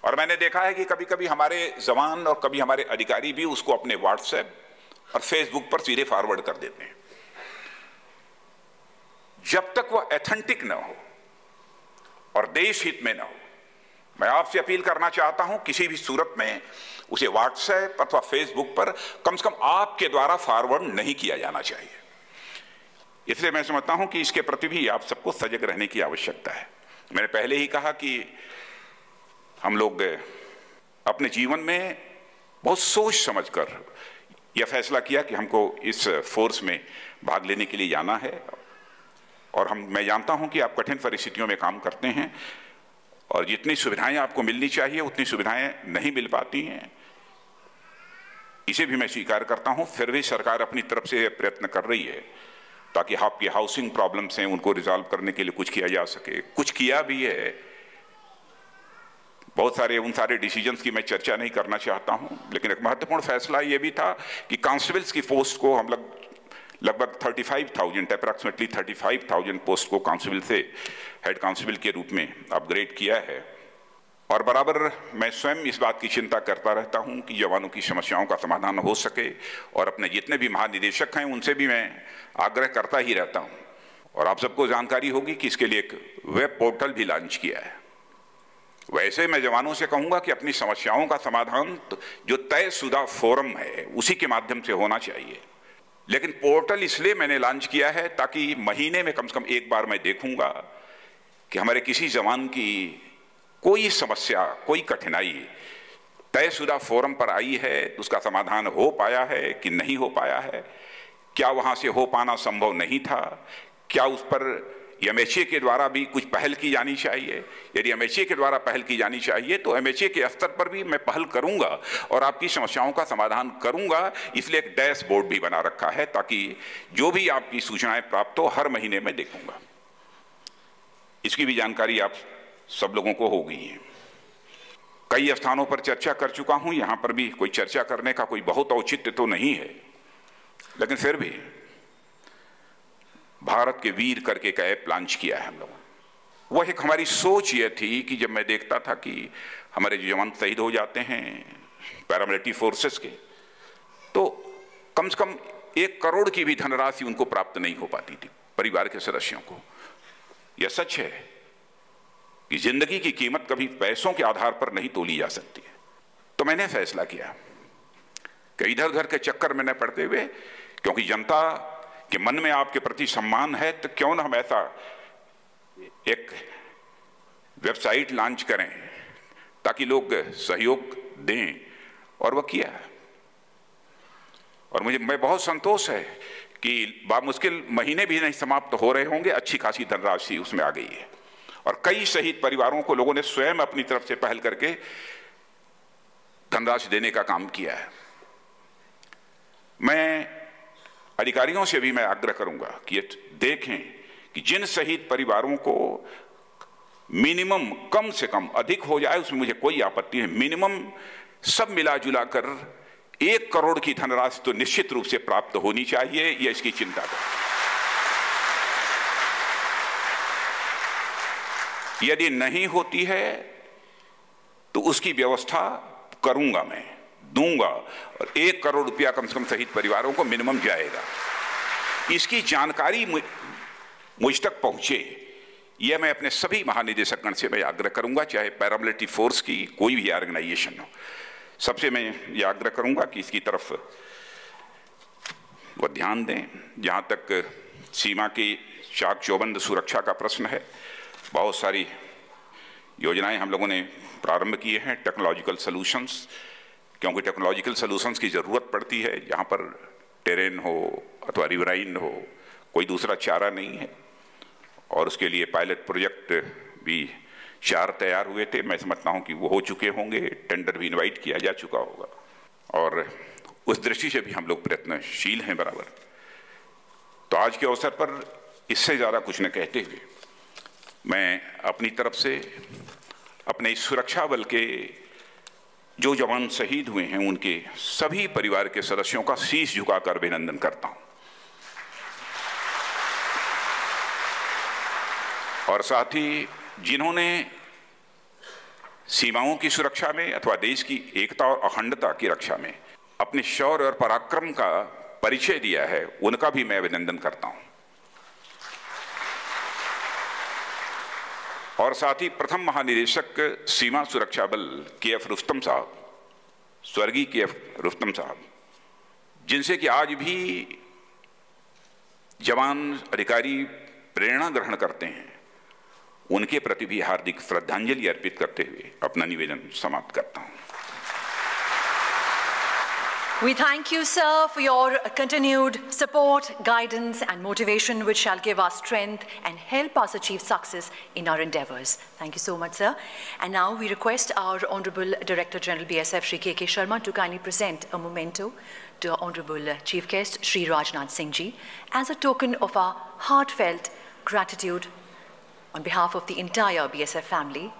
और मैंने देखा है कि कभी कभी हमारे जवान और कभी हमारे अधिकारी भी उसको अपने व्हाट्सएप और फेसबुक पर सीधे फॉरवर्ड कर देते हैं। जब तक वह एथेंटिक न हो और देश हित में न हो, मैं आपसे अपील करना चाहता हूं किसी भी सूरत में उसे व्हाट्सएप अथवा फेसबुक पर कम से कम आपके द्वारा फॉरवर्ड नहीं किया जाना चाहिए। इसलिए मैं समझता हूं कि इसके प्रति भी आप सबको सजग रहने की आवश्यकता है। मैंने पहले ही कहा कि हम लोग अपने जीवन में बहुत सोच समझकर यह फैसला किया कि हमको इस फोर्स में भाग लेने के लिए जाना है। और मैं जानता हूं कि आप कठिन परिस्थितियों में काम करते हैं और जितनी सुविधाएं आपको मिलनी चाहिए उतनी सुविधाएं नहीं मिल पाती हैं, इसे भी मैं स्वीकार करता हूं। फिर भी सरकार अपनी तरफ से प्रयत्न कर रही है ताकि आपकी हाउसिंग प्रॉब्लम्स हैं उनको रिजॉल्व करने के लिए कुछ किया जा सके। कुछ किया भी है, बहुत सारे उन सारे डिसीजंस की मैं चर्चा नहीं करना चाहता हूं, लेकिन एक महत्वपूर्ण फैसला यह भी था कि कांस्टेबल्स की पोस्ट को हम लोग लगभग 35,000 अप्रॉक्सीमेटली 35,000 पोस्ट को कांस्टेबल से हेड कांस्टेबल के रूप में अपग्रेड किया है। और बराबर मैं स्वयं इस बात की चिंता करता रहता हूं कि जवानों की समस्याओं का समाधान हो सके और अपने जितने भी महानिदेशक हैं उनसे भी मैं आग्रह करता ही रहता हूं। और आप सबको जानकारी होगी कि इसके लिए एक वेब पोर्टल भी लॉन्च किया है वैसे मैं जवानों से कहूंगा कि अपनी समस्याओं का समाधान जो तयशुदा फोरम है उसी के माध्यम से होना चाहिए। लेकिन पोर्टल इसलिए मैंने लॉन्च किया है ताकि महीने में कम से कम एक बार मैं देखूंगा कि हमारे किसी जवान की कोई समस्या, कोई कठिनाई तयशुदा फोरम पर आई है तो उसका समाधान हो पाया है कि नहीं हो पाया है, क्या वहां से हो पाना संभव नहीं था, क्या उस पर एमएचए के द्वारा भी कुछ पहल की जानी चाहिए। यदि एमएचए के द्वारा पहल की जानी चाहिए तो एमएचए के स्तर पर भी मैं पहल करूंगा और आपकी समस्याओं का समाधान करूंगा। इसलिए एक डैशबोर्ड भी बना रखा है ताकि जो भी आपकी सूचनाएं प्राप्त हो हर महीने में देखूंगा। इसकी भी जानकारी आप सब लोगों को हो गई है। कई स्थानों पर चर्चा कर चुका हूं, यहां पर भी कोई चर्चा करने का कोई बहुत औचित्य तो नहीं है, लेकिन फिर भी भारत के वीर करके एक ऐप लॉन्च किया है हम लोगों। वह एक हमारी सोच यह थी कि जब मैं देखता था कि हमारे जो जवान शहीद हो जाते हैं पैरामिलिट्री फोर्सेस के, तो कम से कम 1 करोड़ की भी धनराशि उनको प्राप्त नहीं हो पाती थी परिवार के सदस्यों को। यह सच है कि जिंदगी की कीमत कभी पैसों के आधार पर नहीं तोली जा सकती है। तो मैंने फैसला किया कि इधर उधर के चक्कर में न पड़ते हुए, क्योंकि जनता के मन में आपके प्रति सम्मान है, तो क्यों न हम ऐसा एक वेबसाइट लॉन्च करें ताकि लोग सहयोग दें। और वह किया। और मैं बहुत संतोष है कि बामुश्किल महीने भी नहीं समाप्त हो रहे होंगे, अच्छी खासी धनराशि उसमें आ गई है और कई शहीद परिवारों को लोगों ने स्वयं अपनी तरफ से पहल करके धनराशि देने का काम किया है। मैं अधिकारियों से भी मैं आग्रह करूंगा कि ये देखें कि जिन शहीद परिवारों को मिनिमम, कम से कम, अधिक हो जाए उसमें मुझे कोई आपत्ति है, मिनिमम सब मिला जुला कर 1 करोड़ की धनराशि तो निश्चित रूप से प्राप्त होनी चाहिए, यह इसकी चिंता करें। यदि नहीं होती है तो उसकी व्यवस्था करूंगा, मैं दूंगा और 1 करोड़ रुपया कम से कम शहीद परिवारों को मिनिमम जाएगा। इसकी जानकारी मुझ तक पहुंचे, यह मैं अपने सभी महानिदेशकगण से मैं आग्रह करूंगा, चाहे पैरामिलिट्री फोर्स की कोई भी ऑर्गेनाइजेशन हो। सबसे मैं यह आग्रह करूंगा कि इसकी तरफ वो ध्यान दें। जहां तक सीमा की चाक चौबंद सुरक्षा का प्रश्न है, बहुत सारी योजनाएं हम लोगों ने प्रारंभ किए हैं, टेक्नोलॉजिकल सॉल्यूशंस, क्योंकि टेक्नोलॉजिकल सॉल्यूशंस की ज़रूरत पड़ती है जहां पर टेरेन हो अथवा रिवराइन हो, कोई दूसरा चारा नहीं है। और उसके लिए पायलट प्रोजेक्ट भी 4 तैयार हुए थे, मैं समझता हूं कि वो हो चुके होंगे, टेंडर भी इनवाइट किया जा चुका होगा और उस दृष्टि से भी हम लोग प्रयत्नशील हैं बराबर। तो आज के अवसर पर इससे ज़्यादा कुछ न कहते हुए मैं अपनी तरफ से अपने इस सुरक्षा बल के जो जवान शहीद हुए हैं उनके सभी परिवार के सदस्यों का शीश झुकाकर अभिनंदन करता हूं और साथ ही जिन्होंने सीमाओं की सुरक्षा में अथवा देश की एकता और अखंडता की रक्षा में अपने शौर्य और पराक्रम का परिचय दिया है, उनका भी मैं अभिनंदन करता हूं। और साथ ही प्रथम महानिदेशक सीमा सुरक्षा बल KF रुस्तम साहब, स्वर्गीय KF रुस्तम साहब, जिनसे कि आज भी जवान अधिकारी प्रेरणा ग्रहण करते हैं, उनके प्रति भी हार्दिक श्रद्धांजलि अर्पित करते हुए अपना निवेदन समाप्त करता हूं। We thank you, sir, for your continued support, guidance, and motivation, which shall give us strength and help us achieve success in our endeavors. Thank you so much, sir. And now we request our Honorable Director General BSF, Shri K.K. Sharma, to kindly present a memento to our Honorable Chief Guest, Shri Rajnath Singh Ji, as a token of our heartfelt gratitude on behalf of the entire BSF family.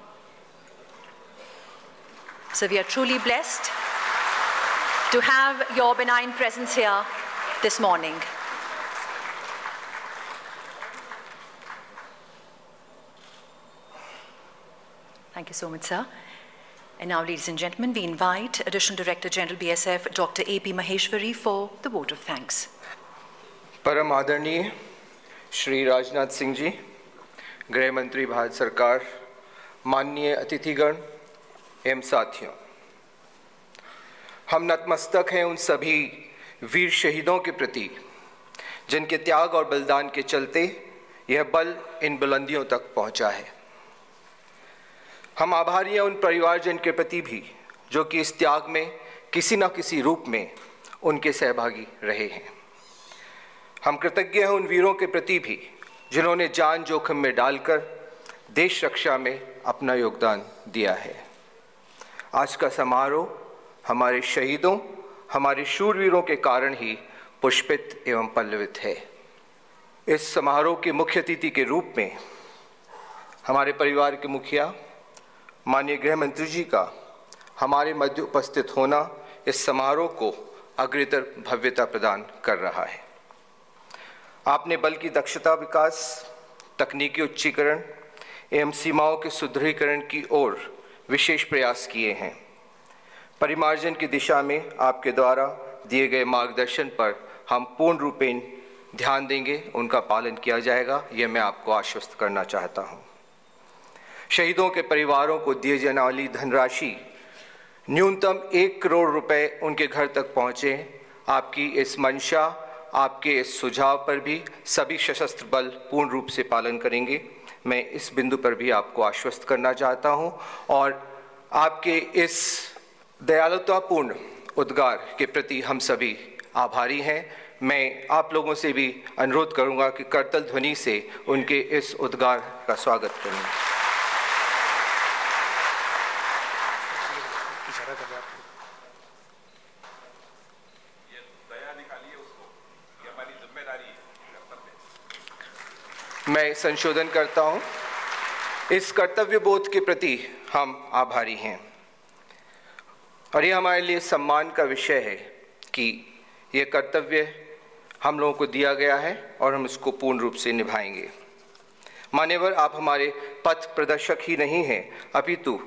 So we are truly blessed to have your benign presence here this morning. Thank you so much, sir. And now, ladies and gentlemen, we invite Additional Director General BSF, Dr. A.P. Maheshwari, for the vote of thanks. परम आदरणीय श्री राजनाथ सिंह जी, गृह मंत्री भारत सरकार, माननीय अतिथिगण एवं साथियों, हम नतमस्तक हैं उन सभी वीर शहीदों के प्रति जिनके त्याग और बलिदान के चलते यह बल इन बुलंदियों तक पहुंचा है। हम आभारी हैं उन परिवारजन के प्रति भी जो कि इस त्याग में किसी न किसी रूप में उनके सहभागी रहे हैं। हम कृतज्ञ हैं उन वीरों के प्रति भी जिन्होंने जान जोखिम में डालकर देश रक्षा में अपना योगदान दिया है। आज का समारोह हमारे शहीदों, हमारे शूरवीरों के कारण ही पुष्पित एवं पल्लवित है। इस समारोह के मुख्य अतिथि के रूप में हमारे परिवार के मुखिया माननीय गृह मंत्री जी का हमारे मध्य उपस्थित होना इस समारोह को अग्रतर भव्यता प्रदान कर रहा है। आपने बल की दक्षता विकास, तकनीकी उच्चीकरण एवं सीमाओं के सुदृढ़ीकरण की ओर विशेष प्रयास किए हैं। परिमार्जन की दिशा में आपके द्वारा दिए गए मार्गदर्शन पर हम पूर्ण रूपेण ध्यान देंगे, उनका पालन किया जाएगा, यह मैं आपको आश्वस्त करना चाहता हूं। शहीदों के परिवारों को दिए जाने वाली धनराशि न्यूनतम 1 करोड़ रुपए उनके घर तक पहुंचे, आपकी इस मंशा, आपके इस सुझाव पर भी सभी सशस्त्र बल पूर्ण रूप से पालन करेंगे। मैं इस बिंदु पर भी आपको आश्वस्त करना चाहता हूं और आपके इस दयालुतापूर्ण उद्गार के प्रति हम सभी आभारी हैं। मैं आप लोगों से भी अनुरोध करूंगा कि करतल ध्वनि से उनके इस उद्गार का स्वागत करें। मैं संशोधन करता हूं, इस कर्तव्य बोध के प्रति हम आभारी हैं और ये हमारे लिए सम्मान का विषय है कि ये कर्तव्य हम लोगों को दिया गया है और हम इसको पूर्ण रूप से निभाएंगे। मान्यवर, आप हमारे पथ प्रदर्शक ही नहीं हैं, अपितु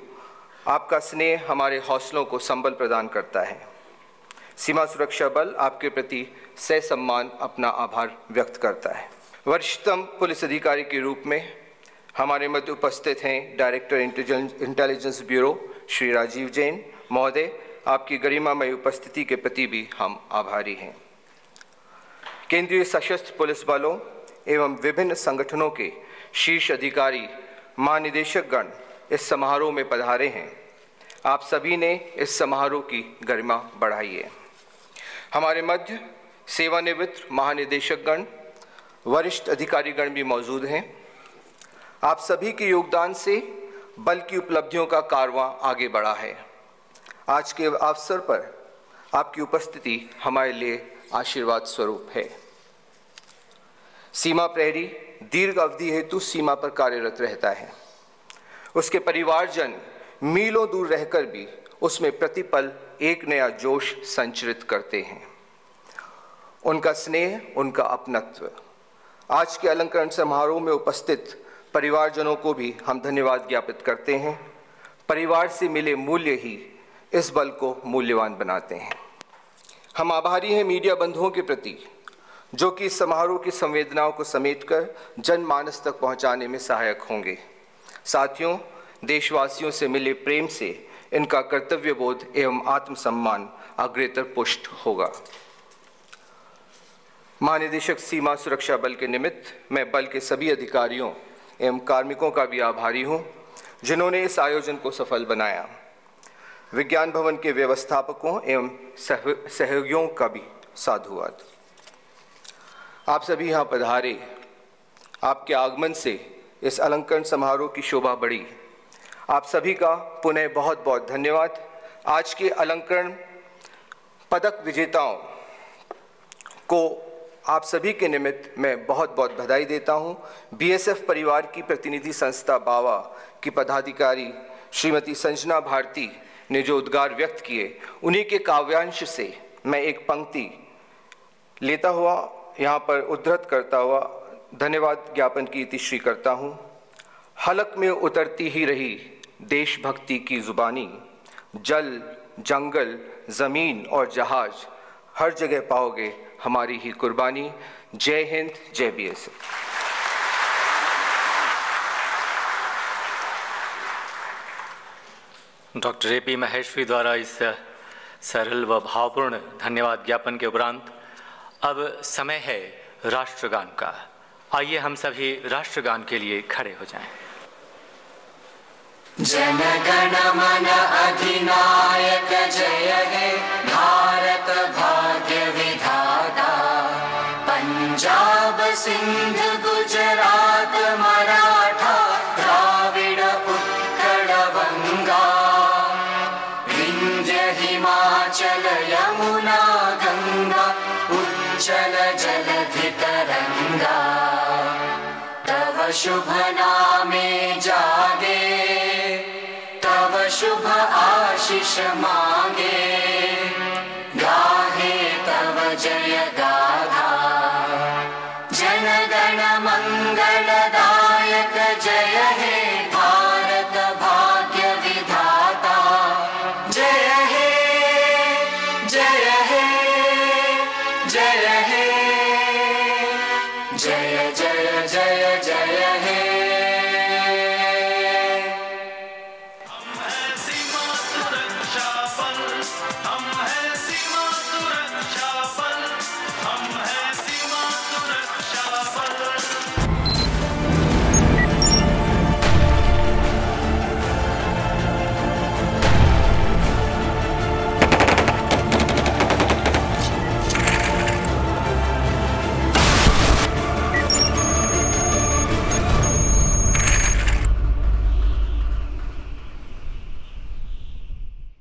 आपका स्नेह हमारे हौसलों को संबल प्रदान करता है। सीमा सुरक्षा बल आपके प्रति ससम्मान अपना आभार व्यक्त करता है। वरिष्ठतम पुलिस अधिकारी के रूप में हमारे मध्य उपस्थित हैं director intelligence bureau Shri Rajeev Jain महोदय। आपकी गरिमामय उपस्थिति के प्रति भी हम आभारी हैं। केंद्रीय सशस्त्र पुलिस बलों एवं विभिन्न संगठनों के शीर्ष अधिकारी, महानिदेशकगण इस समारोह में पधारे हैं। आप सभी ने इस समारोह की गरिमा बढ़ाई है। हमारे मध्य सेवानिवृत्त महानिदेशकगण, वरिष्ठ अधिकारीगण भी मौजूद हैं। आप सभी के योगदान से बल की उपलब्धियों का कारवां आगे बढ़ा है। आज के अवसर पर आपकी उपस्थिति हमारे लिए आशीर्वाद स्वरूप है। सीमा प्रहरी दीर्घ अवधि हेतु सीमा पर कार्यरत रहता है। उसके परिवारजन मीलों दूर रहकर भी उसमें प्रतिपल एक नया जोश संचरित करते हैं। उनका स्नेह, उनका अपनत्व। आज के अलंकरण समारोह में उपस्थित परिवारजनों को भी हम धन्यवाद ज्ञापित करते हैं। परिवार से मिले मूल्य ही इस बल को मूल्यवान बनाते हैं। हम आभारी हैं मीडिया बंधुओं के प्रति जो कि इस समारोह की संवेदनाओं को समेटकर जनमानस तक पहुंचाने में सहायक होंगे। साथियों, देशवासियों से मिले प्रेम से इनका कर्तव्य बोध एवं आत्मसम्मान अग्रतर पुष्ट होगा। महानिदेशक सीमा सुरक्षा बल के निमित्त मैं बल के सभी अधिकारियों एवं कार्मिकों का भी आभारी हूं जिन्होंने इस आयोजन को सफल बनाया। विज्ञान भवन के व्यवस्थापकों एवं सहयोगियों का भी साधुवाद। आप सभी यहाँ पधारे, आपके आगमन से इस अलंकरण समारोह की शोभा बढ़ी। आप सभी का पुनः बहुत बहुत धन्यवाद। आज के अलंकरण पदक विजेताओं को आप सभी के निमित्त मैं बहुत बहुत बधाई देता हूं। बीएसएफ परिवार की प्रतिनिधि संस्था बावा की पदाधिकारी श्रीमती संजना भारती ने जो उद्गार व्यक्त किए, उन्हीं के काव्यांश से मैं एक पंक्ति लेता हुआ यहाँ पर उद्धृत करता हुआ धन्यवाद ज्ञापन की इतिश्री करता हूँ। हलक में उतरती ही रही देशभक्ति की जुबानी, जल, जंगल, ज़मीन और जहाज, हर जगह पाओगे हमारी ही कुर्बानी। जय हिंद, जय बीएसएफ। Doctor AP. महेश्वरी द्वारा इस सरल व भावपूर्ण धन्यवाद ज्ञापन के उपरांत अब समय है राष्ट्रगान का। आइए हम सभी राष्ट्रगान के लिए खड़े हो जाएं। जनगण मन अधिनायक जय हे भारत भाग्य विधाता, पंजाब सिंध गुजरात मराठा द्राविड़ उत्कल बंगा, विंध्य हिमाचल यमुना गंगा उच्चल जलधि तरंगा, तव शुभ नामे जागे तव शुभ आशीष मांगे, गाहे तव जय गाथा। जनगण मंगलदायक जय हे भारत भाग्य विधाता, जय हे जय हे जय हे जय जय जय